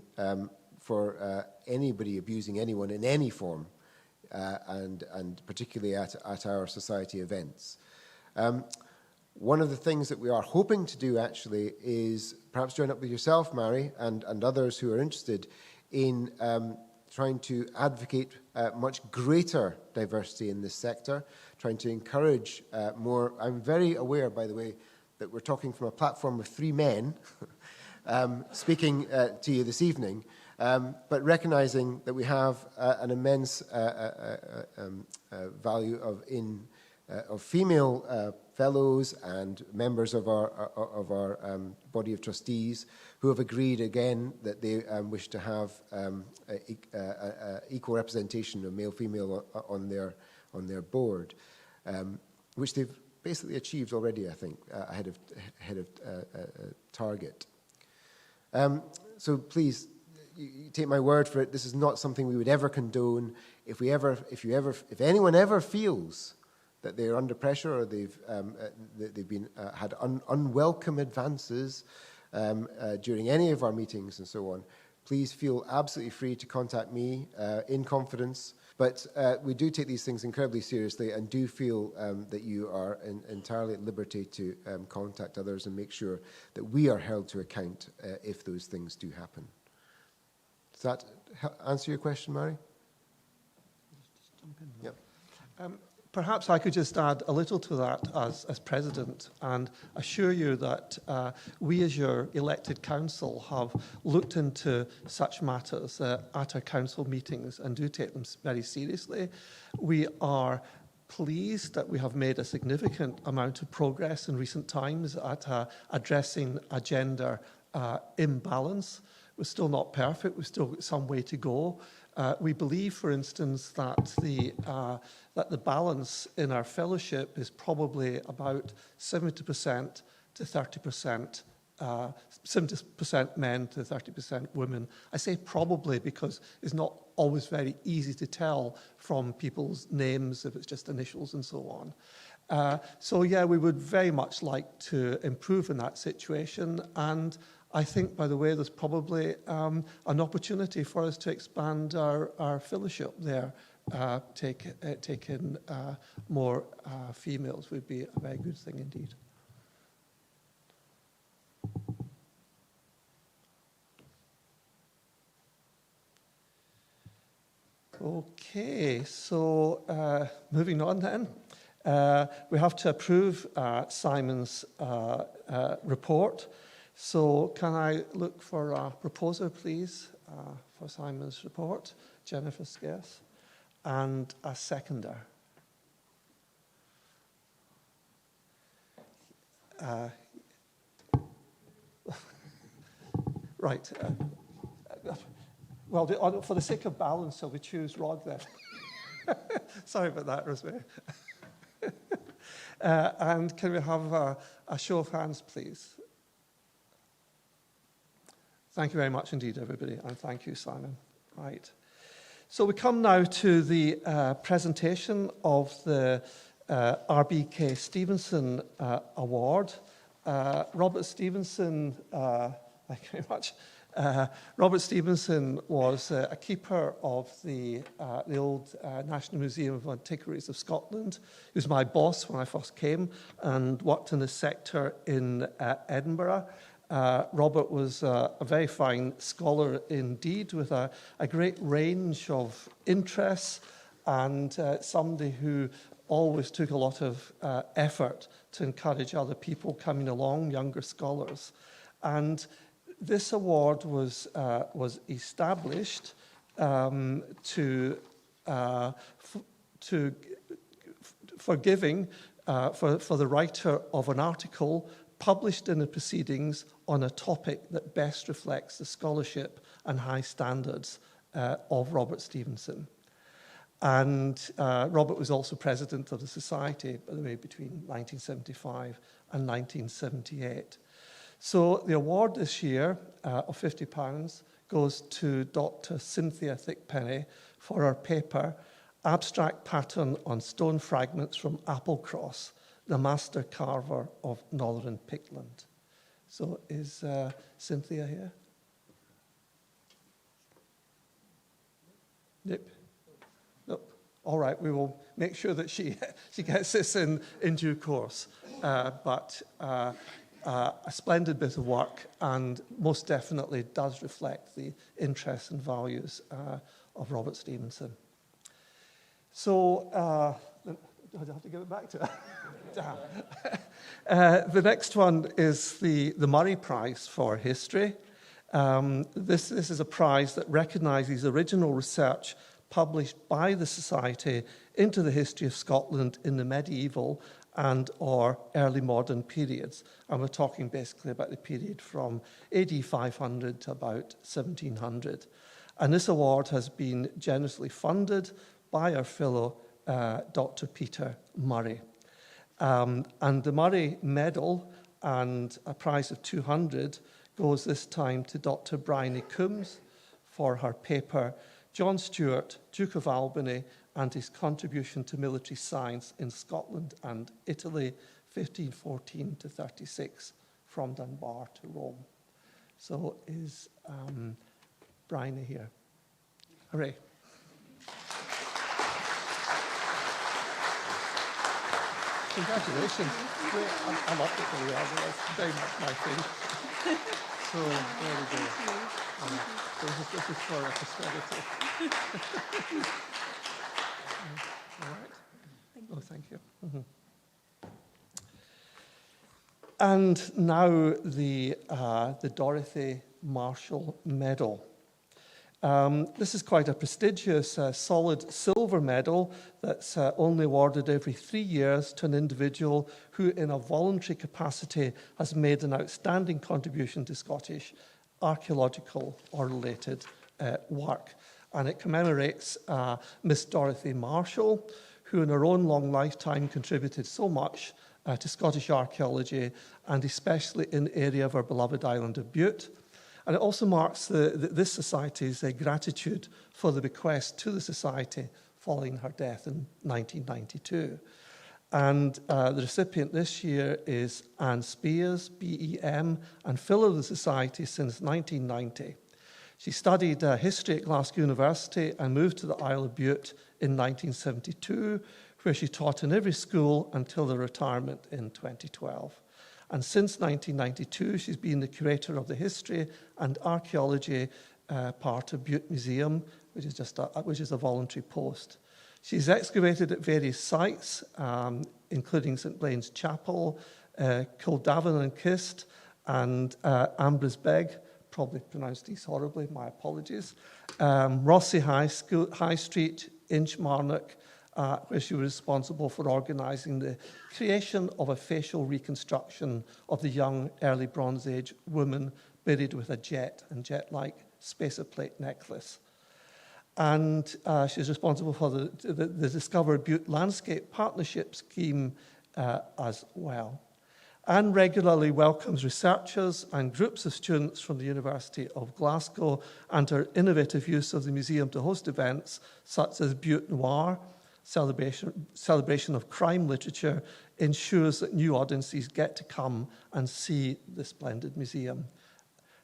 for anybody abusing anyone in any form, and particularly at our society events. One of the things that we are hoping to do, actually, is perhaps join up with yourself, Mary, and others who are interested in trying to advocate much greater diversity in this sector, trying to encourage more. I'm very aware, by the way, that we're talking from a platform of 3 men speaking to you this evening, but recognizing that we have an immense value of female fellows and members of our body of trustees who have agreed again that they wish to have equal representation of male-female on their board, which they've basically achieved already, I think, ahead of target. So please, you take my word for it. This is not something we would ever condone. If anyone ever feels that they're under pressure or they've been had unwelcome advances during any of our meetings and so on, please feel absolutely free to contact me in confidence. But we do take these things incredibly seriously and do feel that you are entirely at liberty to contact others and make sure that we are held to account if those things do happen. Does that answer your question, Mary? Just jump in. Yep. Perhaps I could just add a little to that as President and assure you that we as your elected council have looked into such matters at our council meetings and do take them very seriously. We are pleased that we have made a significant amount of progress in recent times at addressing a gender imbalance. We're still not perfect. We've still got some way to go. We believe, for instance, that the balance in our fellowship is probably about 70% to 30%, 70% men to 30% women. I say probably because it's not always very easy to tell from people's names if it's just initials and so on. So yeah, we would very much like to improve in that situation, and I think, by the way, there's probably an opportunity for us to expand our fellowship there. Take in more females would be a very good thing indeed. Okay, so moving on then. We have to approve Simon's report. So can I look for a proposer, please, for Simon's report? Jennifer Scarce. And a seconder. Right. Well, for the sake of balance, shall we choose Rod then? Sorry about that, Rosemary. And can we have a show of hands, please? Thank you very much indeed, everybody, and thank you, Simon. Right. So we come now to the presentation of the RBK Stevenson Award. Robert Stevenson, thank you very much. Robert Stevenson was a keeper of the old National Museum of Antiquaries of Scotland. He was my boss when I first came and worked in the sector in Edinburgh. Robert was a very fine scholar indeed, with a great range of interests, and somebody who always took a lot of effort to encourage other people coming along, younger scholars. And this award was established for giving for the writer of an article published in the proceedings on a topic that best reflects the scholarship and high standards of Robert Stevenson. And Robert was also president of the Society, by the way, between 1975 and 1978. So the award this year of £50 goes to Dr. Cynthia Thickpenny for her paper, Abstract Pattern on Stone Fragments from Applecross, the Master Carver of Northern Pictland. So is Cynthia here? Nope. Nope. All right, we will make sure that she gets this in due course. But a splendid bit of work, and most definitely does reflect the interests and values of Robert Stevenson. So, do I have to give it back to her? Damn. The next one is the Murray Prize for History. This is a prize that recognises original research published by the Society into the history of Scotland in the medieval and or early modern periods. And we're talking basically about the period from AD 500 to about 1700. And this award has been generously funded by our fellow, Dr. Peter Murray. And the Murray Medal and a prize of 200 goes this time to Dr. Bryony Coombs for her paper, John Stuart, Duke of Albany, and his contribution to military science in Scotland and Italy, 1514 to 36, from Dunbar to Rome. So is Bryony here? Hooray. Congratulations. Great. I loved it very well. That's very much my thing. So there we go. This is for posterity. All right. Thank you. Mm-hmm. And now the Dorothy Marshall Medal. This is quite a prestigious solid silver medal that's only awarded every 3 years to an individual who in a voluntary capacity has made an outstanding contribution to Scottish archaeological or related work. And it commemorates Miss Dorothy Marshall, who in her own long lifetime contributed so much to Scottish archaeology, and especially in the area of our beloved island of Bute. And it also marks this Society's gratitude for the bequest to the Society following her death in 1992. And the recipient this year is Anne Spears, BEM, and Fellow of the Society since 1990. She studied history at Glasgow University and moved to the Isle of Bute in 1972, where she taught in every school until her retirement in 2012. And since 1992, she's been the curator of the history and archaeology part of Bute Museum, which is a voluntary post. She's excavated at various sites, including St Blaine's Chapel, Kildavan and Kist, and Ambresbeg, probably pronounced these horribly, my apologies, Rossi High Street, Inchmarnock, where she was responsible for organising the creation of a facial reconstruction of the young early Bronze Age woman buried with a jet-like spacer plate necklace. And she's responsible for the Discover Bute Landscape Partnership Scheme as well. Anne regularly welcomes researchers and groups of students from the University of Glasgow, and her innovative use of the museum to host events such as Bute Noir, celebration of crime literature, ensures that new audiences get to come and see the splendid museum.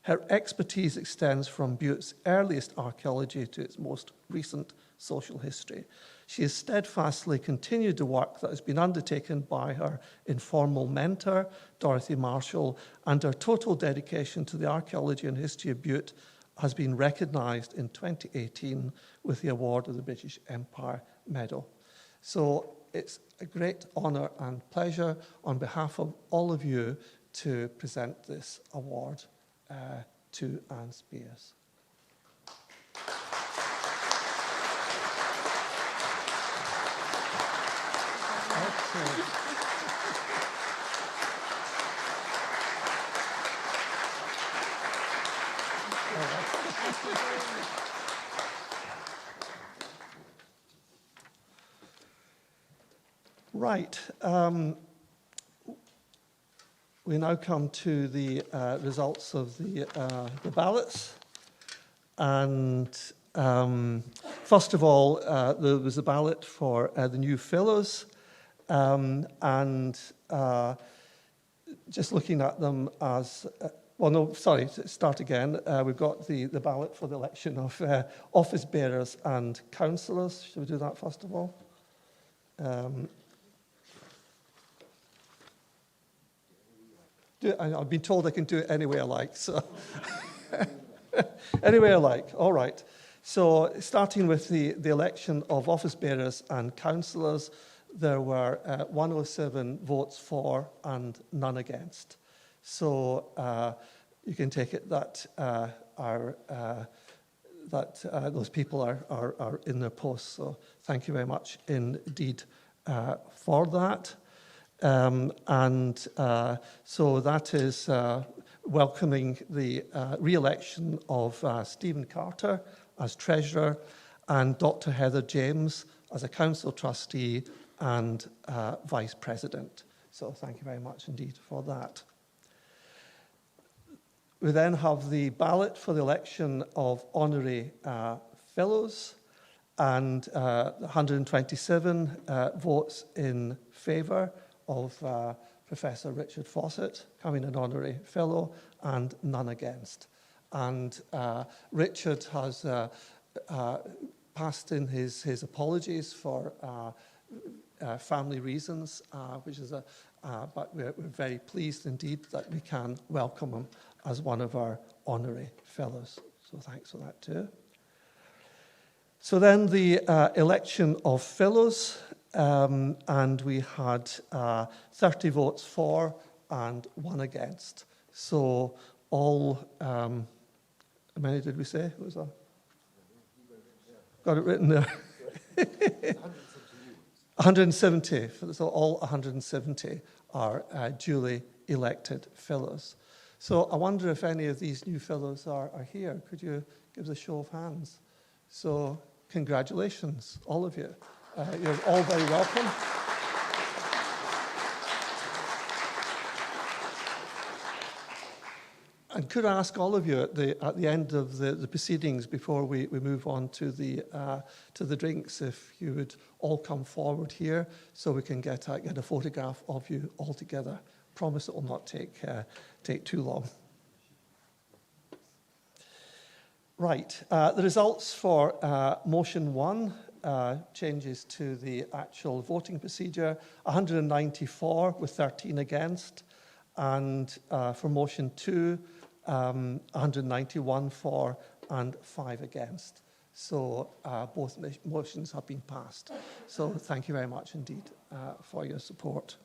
Her expertise extends from Bute's earliest archaeology to its most recent social history. She has steadfastly continued the work that has been undertaken by her informal mentor, Dorothy Marshall, and her total dedication to the archaeology and history of Bute has been recognised in 2018 with the award of the British Empire Medal. So it's a great honour and pleasure on behalf of all of you to present this award to Anne Spears. Right. We now come to the results of the ballots. And first of all, there was a ballot for the new fellows. Just looking at them as... start again. We've got the ballot for the election of office bearers and councillors. Should we do that first of all? I've been told I can do it any way I like, so... any way I like, all right. So starting with the election of office bearers and councillors, there were 107 votes for and none against. So you can take it that those people are in their posts. So thank you very much indeed for that. So that is welcoming the re-election of Stephen Carter as Treasurer and Dr. Heather James as a Council Trustee and Vice President. So thank you very much indeed for that. We then have the ballot for the election of Honorary Fellows, and 127 votes in favour of Professor Richard Fawcett becoming an Honorary Fellow, and none against. And Richard has passed in his apologies for family reasons, but we're very pleased indeed that we can welcome him as one of our Honorary Fellows. So thanks for that too. So then the election of Fellows, and we had 30 votes for and 1 against. So all, how many did we say? What was that? Got it written there. 170. So all 170 are duly elected Fellows. So I wonder if any of these new Fellows are here. Could you give us a show of hands? So congratulations, all of you. You're all very welcome. And could I ask all of you at the end of the proceedings, before we move on to the drinks, if you would all come forward here so we can get a photograph of you all together. Promise it will not take too long. Right, the results for motion 1, changes to the actual voting procedure, 194 with 13 against, and for motion 2, 191 for and 5 against. So both motions have been passed. So thank you very much indeed for your support.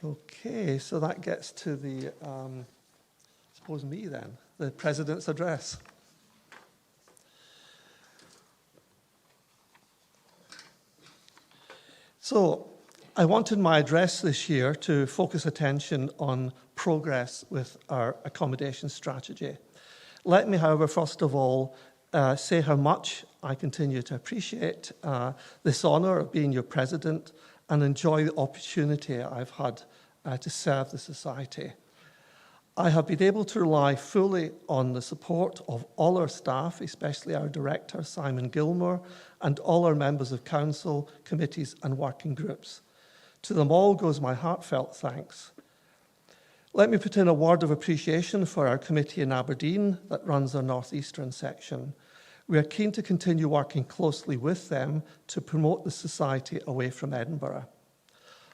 Okay, so that gets to the, suppose me then, the President's address. So I wanted my address this year to focus attention on progress with our accommodation strategy. Let me, however, first of all, say how much I continue to appreciate this honour of being your President and enjoy the opportunity I've had to serve the Society. I have been able to rely fully on the support of all our staff, especially our Director, Simon Gilmore, and all our members of Council, committees and working groups. To them all goes my heartfelt thanks. Let me put in a word of appreciation for our committee in Aberdeen that runs our northeastern section. We are keen to continue working closely with them to promote the Society away from Edinburgh.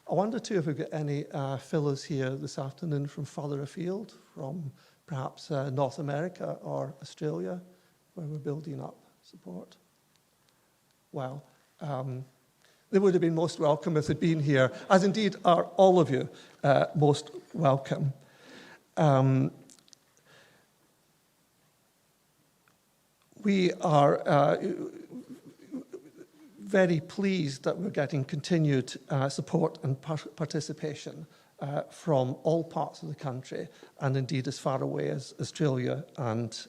I wonder too if we've got any fellows here this afternoon from further afield, from perhaps North America or Australia, where we're building up support. Well, they would have been most welcome if they'd been here, as indeed are all of you most welcome. We are very pleased that we're getting continued support and participation from all parts of the country, and indeed as far away as Australia and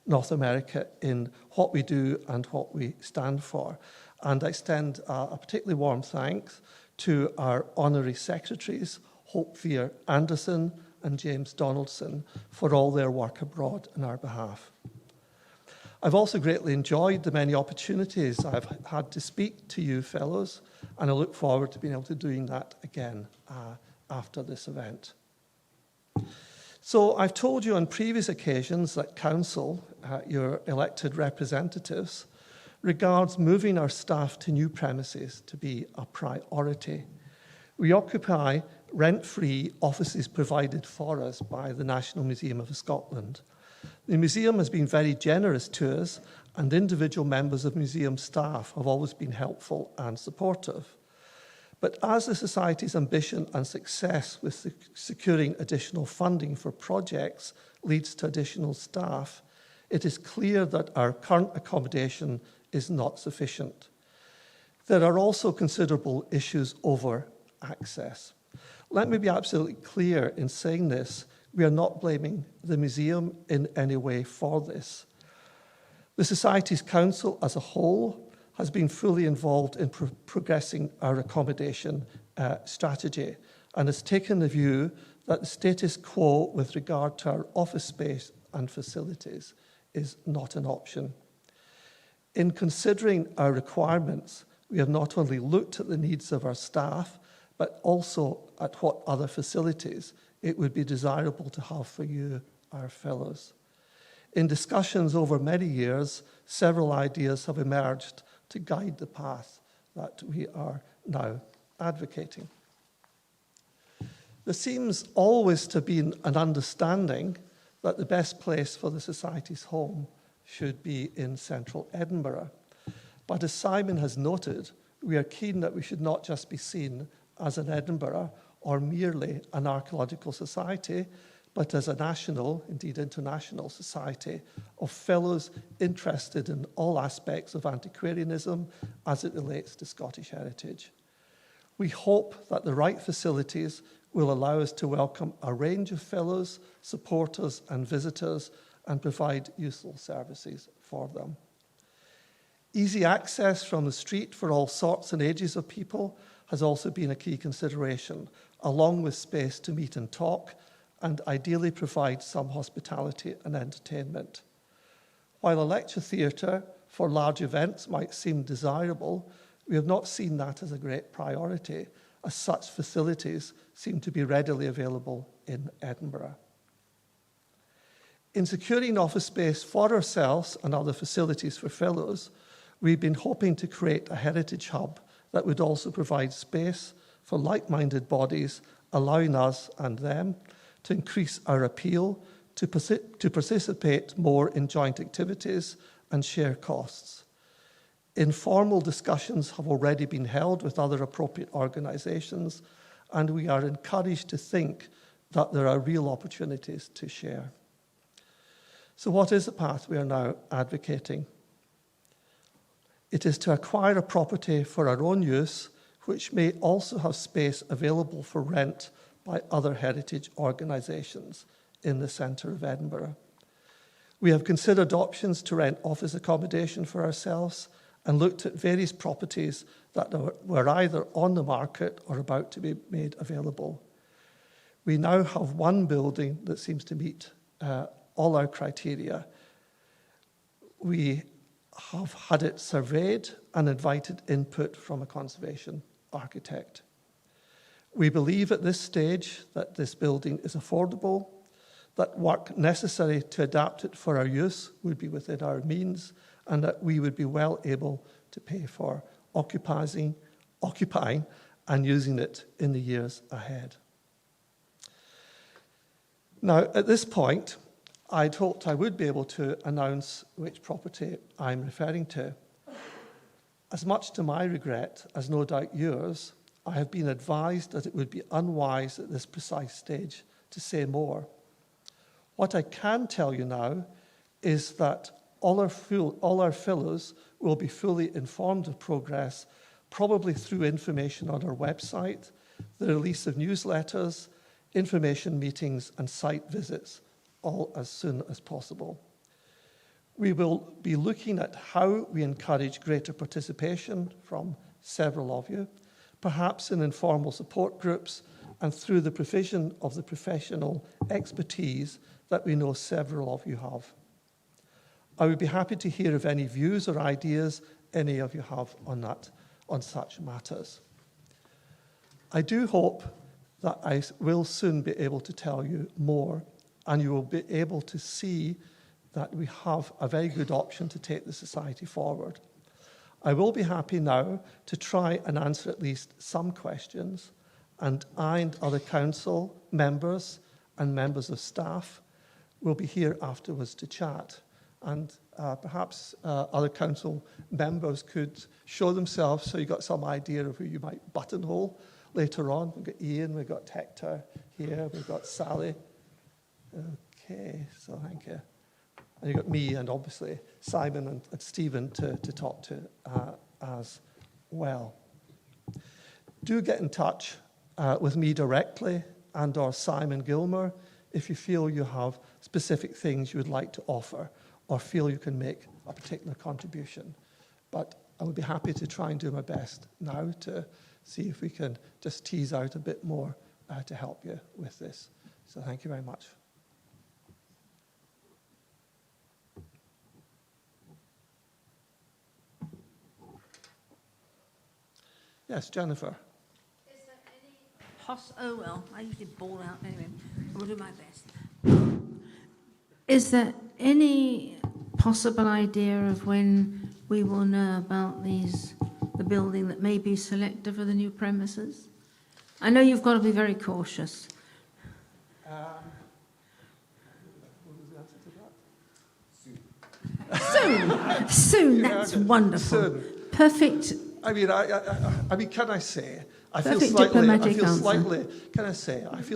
North America, in what we do and what we stand for. And I extend a particularly warm thanks to our honorary secretaries, Hope Veer Anderson and James Donaldson, for all their work abroad on our behalf. I've also greatly enjoyed the many opportunities I've had to speak to you fellows, and I look forward to being able to doing that again after this event. So I've told you on previous occasions that Council, your elected representatives, regards moving our staff to new premises to be a priority. We occupy rent-free offices provided for us by the National Museum of Scotland. The museum has been very generous to us, and individual members of museum staff have always been helpful and supportive. But as the Society's ambition and success with securing additional funding for projects leads to additional staff, it is clear that our current accommodation is not sufficient. There are also considerable issues over access. Let me be absolutely clear in saying this. We are not blaming the museum in any way for this. The Society's Council as a whole has been fully involved in progressing our accommodation strategy, and has taken the view that the status quo with regard to our office space and facilities is not an option. In considering our requirements, we have not only looked at the needs of our staff, but also at what other facilities it would be desirable to have for you, our fellows. In discussions over many years, several ideas have emerged to guide the path that we are now advocating. There seems always to be an understanding that the best place for the Society's home should be in central Edinburgh. But as Simon has noted, we are keen that we should not just be seen as an Edinburgh or merely an archaeological society, but as a national, indeed international society of fellows interested in all aspects of antiquarianism as it relates to Scottish heritage. We hope that the right facilities will allow us to welcome a range of fellows, supporters and visitors, and provide useful services for them. Easy access from the street for all sorts and ages of people has also been a key consideration, along with space to meet and talk, and ideally provide some hospitality and entertainment. While a lecture theatre for large events might seem desirable, we have not seen that as a great priority, as such facilities seem to be readily available in Edinburgh. In securing office space for ourselves and other facilities for fellows, we've been hoping to create a heritage hub that would also provide space for like-minded bodies, allowing us and them to increase our appeal, to participate more in joint activities and share costs. Informal discussions have already been held with other appropriate organisations, and we are encouraged to think that there are real opportunities to share. So what is the path we are now advocating? It is to acquire a property for our own use, which may also have space available for rent by other heritage organisations in the centre of Edinburgh. We have considered options to rent office accommodation for ourselves and looked at various properties that were either on the market or about to be made available. We now have one building that seems to meet all our criteria. We have had it surveyed and invited input from a conservation architect. We believe at this stage that this building is affordable, that work necessary to adapt it for our use would be within our means, and that we would be well able to pay for occupying and using it in the years ahead. Now, at this point, I'd hoped I would be able to announce which property I'm referring to. As much to my regret as no doubt yours, I have been advised that it would be unwise at this precise stage to say more. What I can tell you now is that all our fellows will be fully informed of progress, probably through information on our website, the release of newsletters, information meetings and site visits, all as soon as possible. We will be looking at how we encourage greater participation from several of you, perhaps in informal support groups and through the provision of the professional expertise that we know several of you have. I would be happy to hear of any views or ideas any of you have on such matters. I do hope that I will soon be able to tell you more, and you will be able to see that we have a very good option to take the society forward. I will be happy now to try and answer at least some questions, and I and other council members and members of staff will be here afterwards to chat. And perhaps other council members could show themselves so you got some idea of who you might buttonhole later on. We've got Ian, we've got Hector here, we've got Sally. Okay, so thank you. And you've got me and obviously Simon and Stephen to talk to as well. Do get in touch with me directly and or Simon Gilmer if you feel you have specific things you would like to offer or feel you can make a particular contribution. But I would be happy to try and do my best now to see if we can just tease out a bit more to help you with this. So thank you very much. Yes, Jennifer. Is there any oh well, I usually ball out anyway. I will do my best. Is there any possible idea of when we will know about the building that may be selected for the new premises? I know you've got to be very cautious. What was the answer to that? Soon. That's wonderful. Soon. Perfect. I mean, can I say? I feel Perfect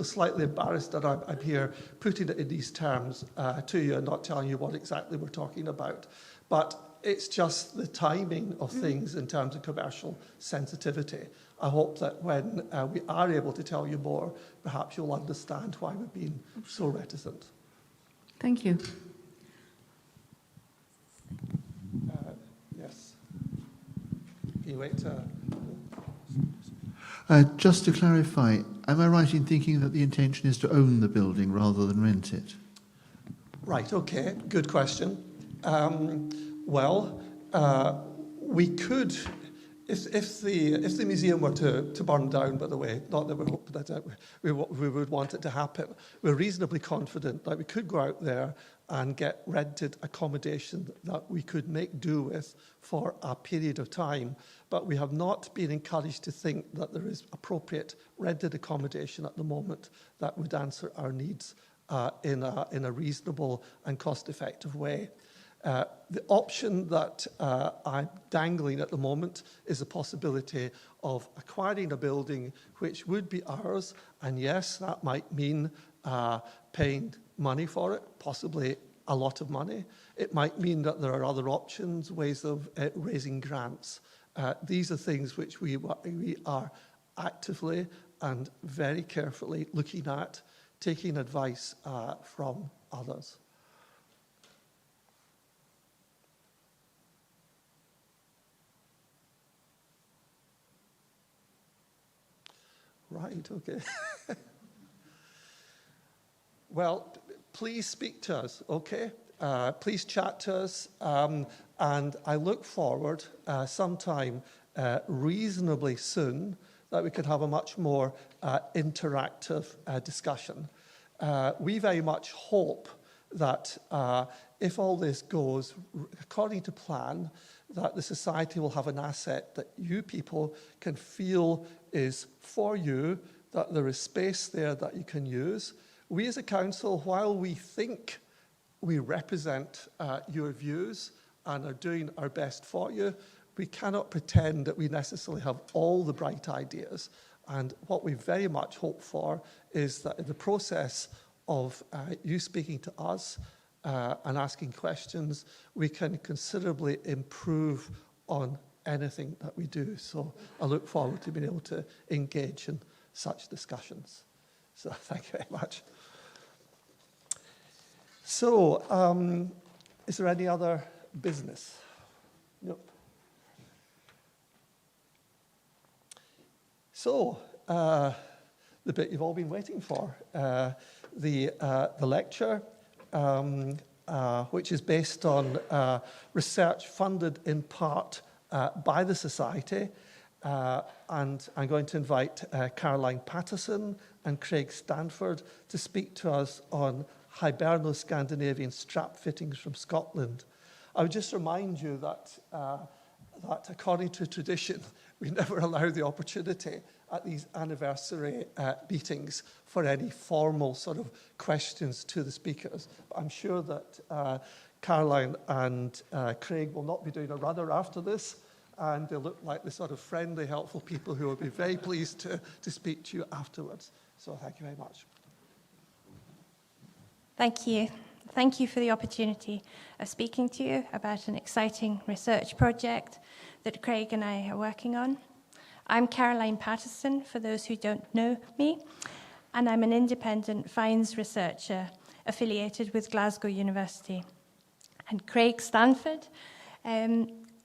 slightly embarrassed that I'm here putting it in these terms to you and not telling you what exactly we're talking about. But it's just the timing of things in terms of commercial sensitivity. I hope that when we are able to tell you more, perhaps you'll understand why we've been so reticent. Thank you. Yes. Can you wait? Just to clarify, am I right in thinking that the intention is to own the building rather than rent it? Right, okay, good question. We could, if the museum were to burn down, by the way, not that we hope that we would want it to happen, we're reasonably confident that we could go out there and get rented accommodation that we could make do with for a period of time. But we have not been encouraged to think that there is appropriate rented accommodation at the moment that would answer our needs in a reasonable and cost-effective way. The option that I'm dangling at the moment is the possibility of acquiring a building which would be ours, and yes, that might mean paying money for it, possibly a lot of money. It might mean that there are other options, ways of raising grants. These are things which we are actively and very carefully looking at, taking advice from others. Right, okay. Well, please speak to us, okay? Please chat to us, and I look forward sometime reasonably soon that we could have a much more interactive discussion. We very much hope that if all this goes according to plan, that the society will have an asset that you people can feel is for you, that there is space there that you can use. We as a council, while we think we represent your views and are doing our best for you, we cannot pretend that we necessarily have all the bright ideas. And what we very much hope for is that in the process of you speaking to us and asking questions, we can considerably improve on anything that we do. So I look forward to being able to engage in such discussions. So thank you very much. So, is there any other business? Nope. So, the bit you've all been waiting for, the lecture, which is based on research funded in part by the Society. And I'm going to invite Caroline Patterson and Craig Stanford to speak to us on Hiberno-Scandinavian strap fittings from Scotland. I would just remind you that, that according to tradition, we never allow the opportunity at these anniversary meetings for any formal sort of questions to the speakers. But I'm sure that Caroline and Craig will not be doing a rudder after this, and they look like the sort of friendly, helpful people who will be very pleased to speak to you afterwards. So thank you very much. Thank you. Thank you for the opportunity of speaking to you about an exciting research project that Craig and I are working on. I'm Caroline Patterson, for those who don't know me, and I'm an independent finds researcher affiliated with Glasgow University. And Craig Stanford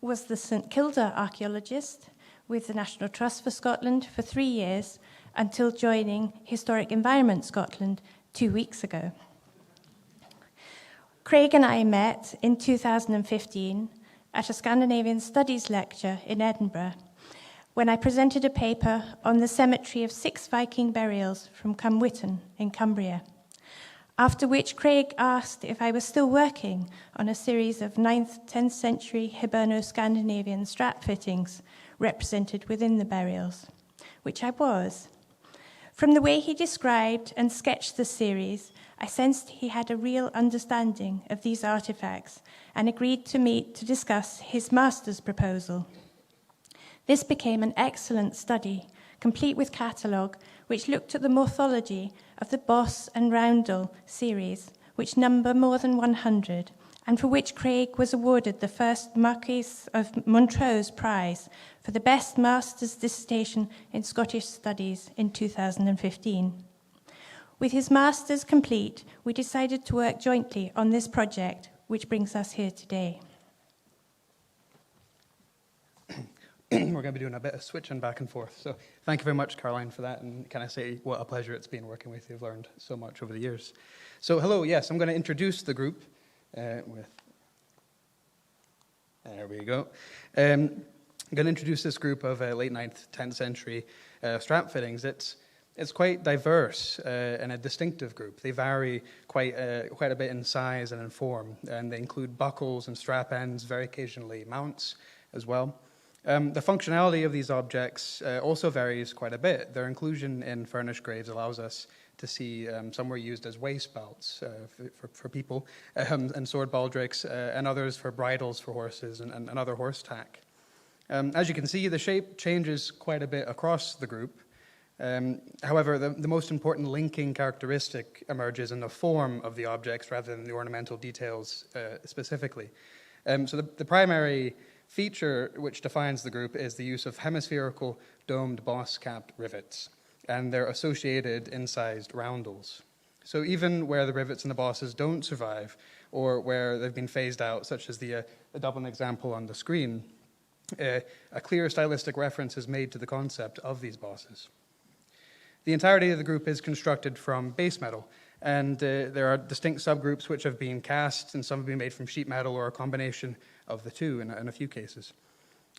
was the St Kilda archaeologist with the National Trust for Scotland for 3 years until joining Historic Environment Scotland 2 weeks ago. Craig and I met in 2015 at a Scandinavian Studies lecture in Edinburgh when I presented a paper on the cemetery of 6 Viking burials from Cumwhitton in Cumbria, after which Craig asked if I was still working on a series of 9th, 10th century Hiberno-Scandinavian strap fittings represented within the burials, which I was. From the way he described and sketched the series, I sensed he had a real understanding of these artifacts and agreed to meet to discuss his master's proposal. This became an excellent study, complete with catalogue, which looked at the morphology of the Boss and Roundel series, which number more than 100, and for which Craig was awarded the first Marquis of Montrose Prize for the best master's dissertation in Scottish Studies in 2015. With his master's complete, we decided to work jointly on this project, which brings us here today. We're going to be doing a bit of switching back and forth. So thank you very much, Caroline, for that. And can I say what a pleasure it's been working with you. I've learned so much over the years. So hello, yes, I'm going to introduce the group there we go. I'm going to introduce this group of late 9th, 10th century strap fittings. It's quite diverse and a distinctive group. They vary quite a bit in size and in form, and they include buckles and strap ends, very occasionally mounts as well. The functionality of these objects also varies quite a bit. Their inclusion in furnished graves allows us to see some were used as waist belts for people, and sword baldricks, and others for bridles for horses and other horse tack. As you can see, the shape changes quite a bit across the group. However, the most important linking characteristic emerges in the form of the objects rather than the ornamental details specifically. So the primary feature which defines the group is the use of hemispherical domed boss-capped rivets and their associated incised roundels. So even where the rivets and the bosses don't survive, or where they've been phased out, such as the Dublin example on the screen, a clear stylistic reference is made to the concept of these bosses. The entirety of the group is constructed from base metal, and there are distinct subgroups which have been cast, and some have been made from sheet metal or a combination of the two in a few cases.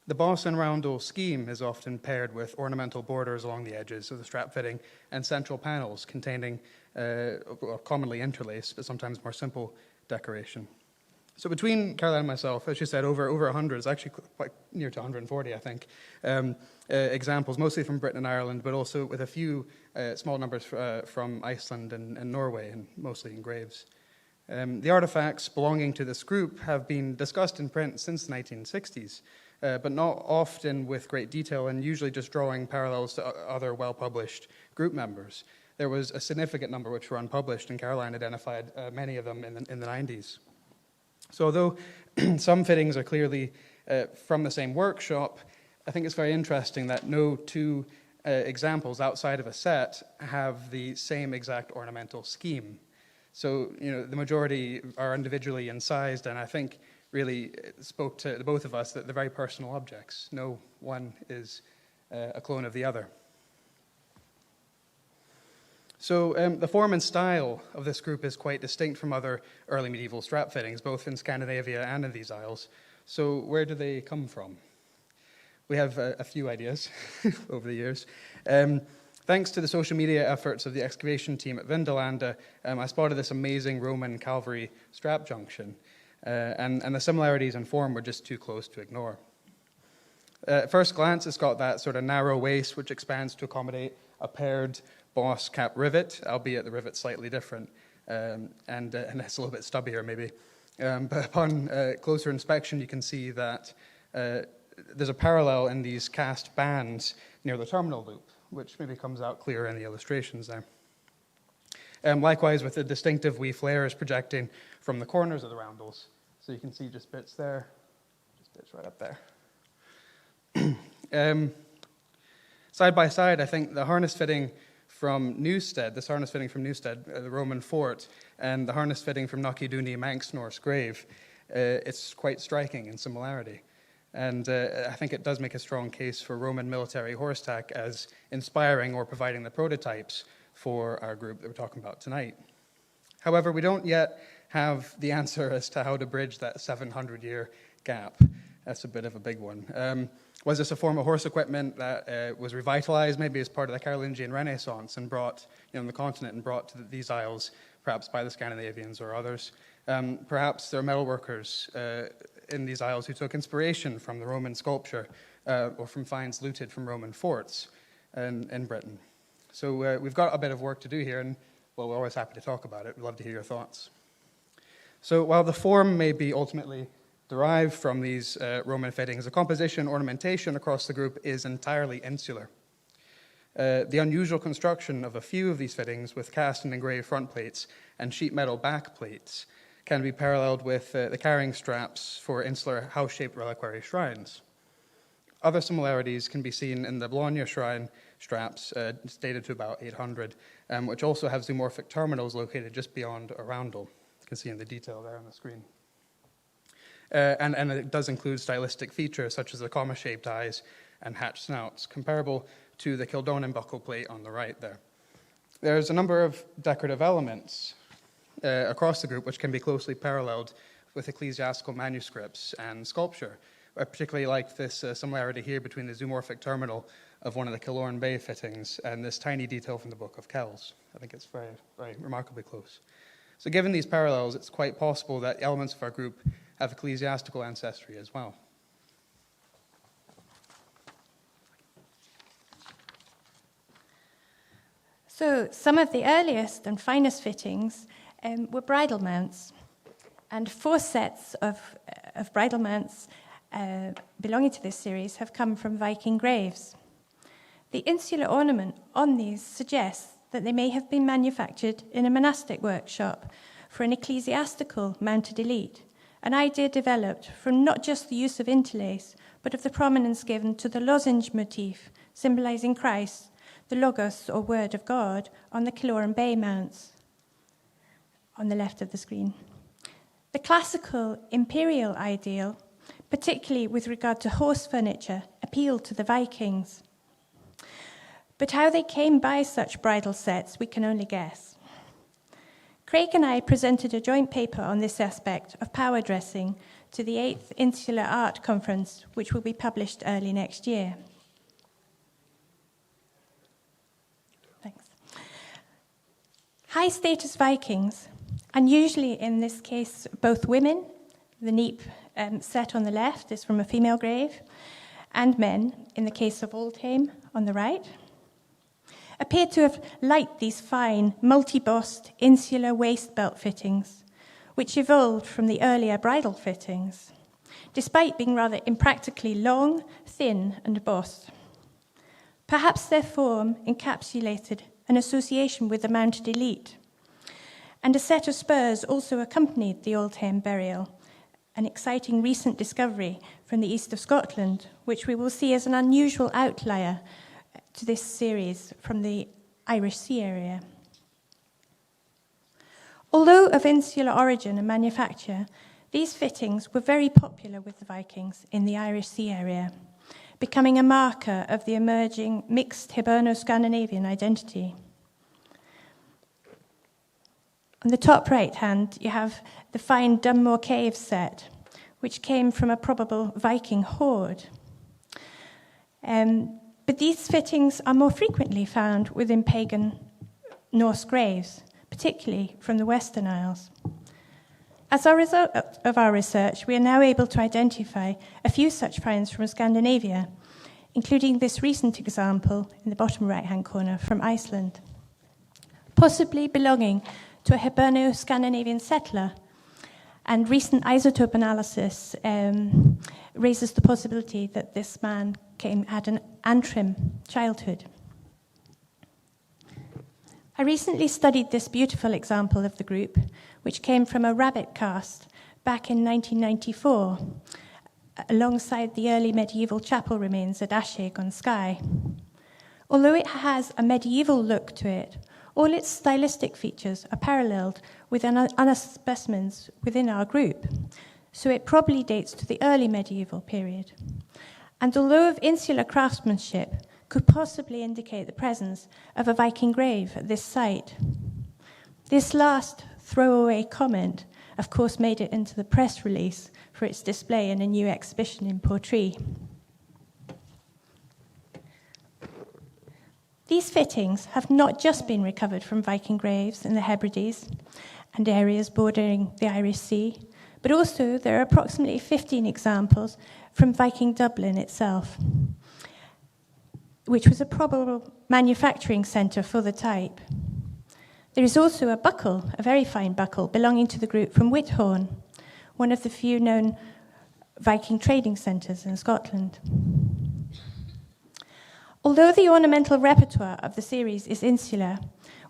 The boss and roundel scheme is often paired with ornamental borders along the edges of the strap fitting and central panels containing commonly interlaced, but sometimes more simple decoration. So between Caroline and myself, as she said, over 100, it's actually quite near to 140, I think, examples, mostly from Britain and Ireland, but also with a few small numbers from Iceland and Norway, and mostly in graves. The artifacts belonging to this group have been discussed in print since the 1960s, but not often with great detail, and usually just drawing parallels to other well-published group members. There was a significant number which were unpublished, and Caroline identified many of them in the 90s. So although some fittings are clearly from the same workshop, I think it's very interesting that no two examples outside of a set have the same exact ornamental scheme. So, the majority are individually incised, and I think really spoke to the both of us that they're very personal objects. No one is a clone of the other. So the form and style of this group is quite distinct from other early medieval strap fittings, both in Scandinavia and in these isles. So where do they come from? We have a few ideas over the years. Thanks to the social media efforts of the excavation team at Vindelanda, I spotted this amazing Roman cavalry strap junction, and the similarities in form were just too close to ignore. At first glance, it's got that sort of narrow waist which expands to accommodate a paired boss cap rivet, albeit the rivet's slightly different, and it's a little bit stubbier maybe. But upon closer inspection, you can see that there's a parallel in these cast bands near the terminal loop, which maybe comes out clearer in the illustrations there. Likewise, with the distinctive wee flares projecting from the corners of the roundels. So you can see just bits there, just bits right up there. Side by side, I think the harness fitting from Newstead, the Roman fort, and the harness fitting from Knockiduni Manxnor's grave, it's quite striking in similarity. And I think it does make a strong case for Roman military horse tack as inspiring or providing the prototypes for our group that we're talking about tonight. However, we don't yet have the answer as to how to bridge that 700-year gap. That's a bit of a big one. Was this a form of horse equipment that was revitalized maybe as part of the Carolingian Renaissance and brought on the continent and brought to these isles, perhaps by the Scandinavians or others? Perhaps there are metalworkers in these isles who took inspiration from the Roman sculpture or from finds looted from Roman forts in Britain. So we've got a bit of work to do here, and well, we're always happy to talk about it. We'd love to hear your thoughts. So while the form may be ultimately derived from these Roman fittings, the composition ornamentation across the group is entirely insular. The unusual construction of a few of these fittings with cast and engraved front plates and sheet metal back plates can be paralleled with the carrying straps for insular house-shaped reliquary shrines. Other similarities can be seen in the Bologna shrine straps, dated to about 800, which also have zoomorphic terminals located just beyond a roundel. You can see in the detail there on the screen. And it does include stylistic features such as the comma-shaped eyes and hatched snouts, comparable to the Kildonan buckle plate on the right there. There's a number of decorative elements across the group which can be closely paralleled with ecclesiastical manuscripts and sculpture. I particularly like this similarity here between the zoomorphic terminal of one of the Killorn Bay fittings and this tiny detail from the Book of Kells. I think it's very, very remarkably close. So given these parallels, it's quite possible that elements of our group have ecclesiastical ancestry as well. So some of the earliest and finest fittings were bridle mounts, and 4 sets of bridle mounts belonging to this series have come from Viking graves. The insular ornament on these suggests that they may have been manufactured in a monastic workshop for an ecclesiastical mounted elite, an idea developed from not just the use of interlace, but of the prominence given to the lozenge motif, symbolizing Christ, the Logos or Word of God, on the Killorn Bay mounts on the left of the screen. The classical imperial ideal, particularly with regard to horse furniture, appealed to the Vikings. But how they came by such bridal sets, we can only guess. Craig and I presented a joint paper on this aspect of power dressing to the 8th Insular Art Conference, which will be published early next year. Thanks. High-status Vikings, and usually in this case both women, the neap set on the left is from a female grave, and men, in the case of Oldham on the right, appear to have liked these fine, multi-bossed, insular waist belt fittings, which evolved from the earlier bridle fittings, despite being rather impractically long, thin, and bossed. Perhaps their form encapsulated an association with the mounted elite, and a set of spurs also accompanied the Oldham burial, an exciting recent discovery from the east of Scotland, which we will see as an unusual outlier to this series from the Irish Sea area. Although of insular origin and manufacture, these fittings were very popular with the Vikings in the Irish Sea area, becoming a marker of the emerging mixed Hiberno-Scandinavian identity. On the top right hand, you have the fine Dunmore Cave set, which came from a probable Viking hoard. But these fittings are more frequently found within pagan Norse graves, particularly from the Western Isles. As a result of our research, we are now able to identify a few such finds from Scandinavia, including this recent example in the bottom right-hand corner from Iceland, possibly belonging to a Hiberno-Scandinavian settler, and recent isotope analysis raises the possibility that this man had an Antrim childhood. I recently studied this beautiful example of the group, which came from a rabbit cast back in 1994, alongside the early medieval chapel remains at Aschig on Skye. Although it has a medieval look to it, all its stylistic features are paralleled with other specimens within our group, so it probably dates to the early medieval period. And although of insular craftsmanship, could possibly indicate the presence of a Viking grave at this site. This last throwaway comment, of course, made it into the press release for its display in a new exhibition in Portree. These fittings have not just been recovered from Viking graves in the Hebrides and areas bordering the Irish Sea, but also there are approximately 15 examples from Viking Dublin itself, which was a probable manufacturing centre for the type. There is also a buckle, a very fine buckle, belonging to the group from Whithorn, one of the few known Viking trading centres in Scotland. Although the ornamental repertoire of the series is insular,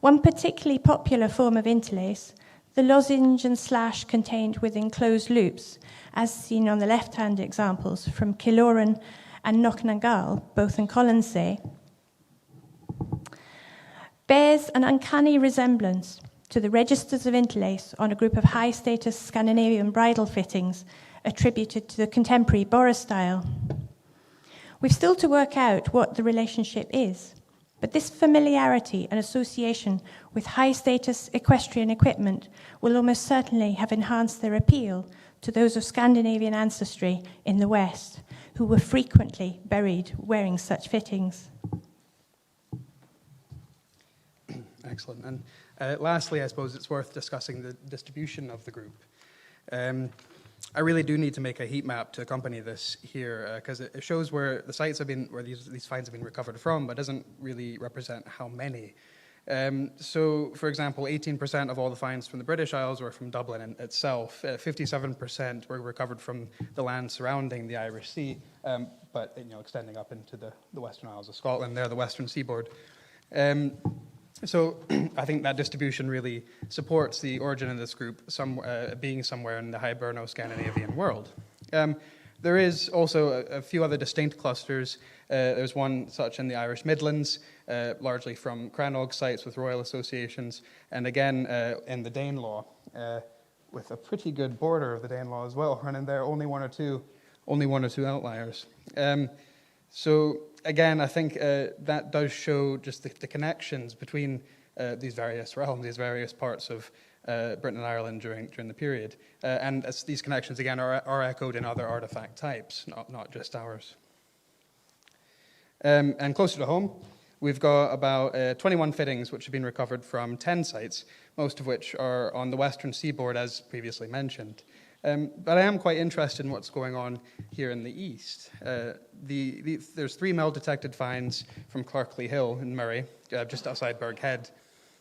one particularly popular form of interlace, the lozenge and slash contained within closed loops, as seen on the left-hand examples from Killoran and Knocknagal, both in Colonsay, bears an uncanny resemblance to the registers of interlace on a group of high-status Scandinavian bridal fittings attributed to the contemporary Boris style. We've still to work out what the relationship is, but this familiarity and association with high-status equestrian equipment will almost certainly have enhanced their appeal to those of Scandinavian ancestry in the West, who were frequently buried wearing such fittings. Excellent. And lastly, I suppose it's worth discussing the distribution of the group. I really do need to make a heat map to accompany this here, because it shows where the sites have been, where these finds have been recovered from, but doesn't really represent how many. So, for example, 18% of all the finds from the British Isles were from Dublin itself. 57% were recovered from the land surrounding the Irish Sea, but extending up into the Western Isles of Scotland, there, the Western Seaboard. So I think that distribution really supports the origin of this group being somewhere in the Hiberno-Scandinavian world. There is also a few other distinct clusters. There's one such in the Irish Midlands, largely from Crannog sites with royal associations, and again in the Danelaw, with a pretty good border of the Danelaw as well, running there, only one or two outliers. So again, I think that does show just the connections between these various realms, these various parts of Britain and Ireland during the period. And as these connections, again, are echoed in other artifact types, not just ours. And closer to home, we've got about 21 fittings which have been recovered from 10 sites, most of which are on the western seaboard, as previously mentioned. But I am quite interested in what's going on here in the east. There's 3 meld-detected finds from Clarkley Hill in Murray, just outside Burghead.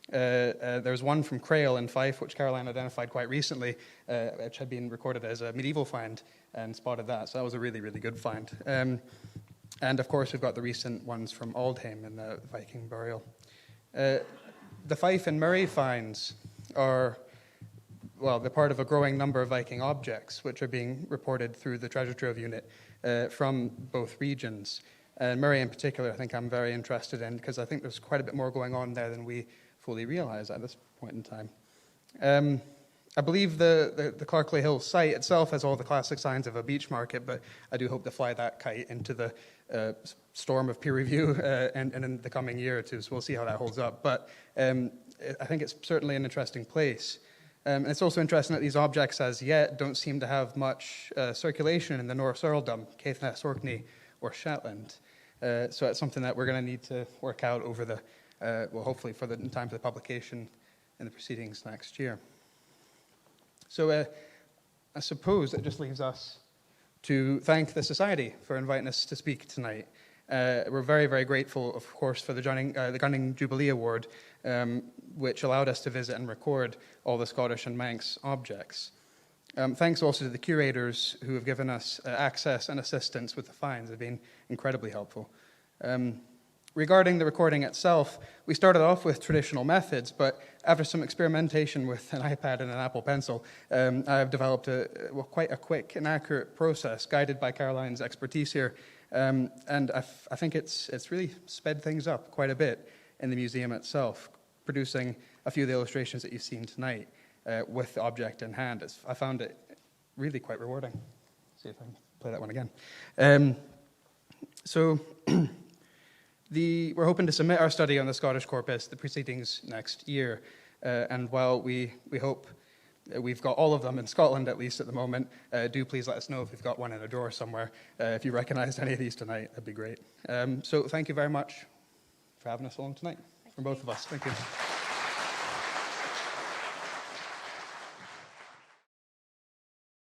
There's one from Crail in Fife, which Caroline identified quite recently, which had been recorded as a medieval find, and spotted that. So that was a really, really good find. And of course, we've got the recent ones from Aldheim in the Viking burial. The Fife and Murray finds are, well, they're part of a growing number of Viking objects, which are being reported through the Treasure Trove unit from both regions. And Murray in particular, I think I'm very interested in, because I think there's quite a bit more going on there than we fully realize at this point in time. I believe the Clarkley Hill site itself has all the classic signs of a beach market, but I do hope to fly that kite into the storm of peer review and in the coming year or two, so we'll see how that holds up. But I think it's certainly an interesting place. And it's also interesting that these objects, as yet, don't seem to have much circulation in the Norse earldom, Caithness, Orkney, or Shetland. So it's something that we're going to need to work out over the, well, hopefully in time for the publication in the proceedings next year. So I suppose that just leaves us to thank the Society for inviting us to speak tonight. We're very, very grateful, of course, for the Gunning Jubilee Award, which allowed us to visit and record all the Scottish and Manx objects. Thanks also to the curators who have given us access and assistance with the finds. They've been incredibly helpful. Regarding the recording itself, we started off with traditional methods, but after some experimentation with an iPad and an Apple Pencil, I've developed quite a quick and accurate process guided by Caroline's expertise here. And I think it's really sped things up quite a bit in the museum itself, producing a few of the illustrations that you've seen tonight with the object in hand. I found it really quite rewarding. Let's see if I can play that one again. We're hoping to submit our study on the Scottish corpus, the proceedings next year. And while we hope we've got all of them in Scotland, at least at the moment, do please let us know if we've got one in a drawer somewhere. If you recognized any of these tonight, that'd be great. So thank you very much for having us along tonight, from both of us. Thank you.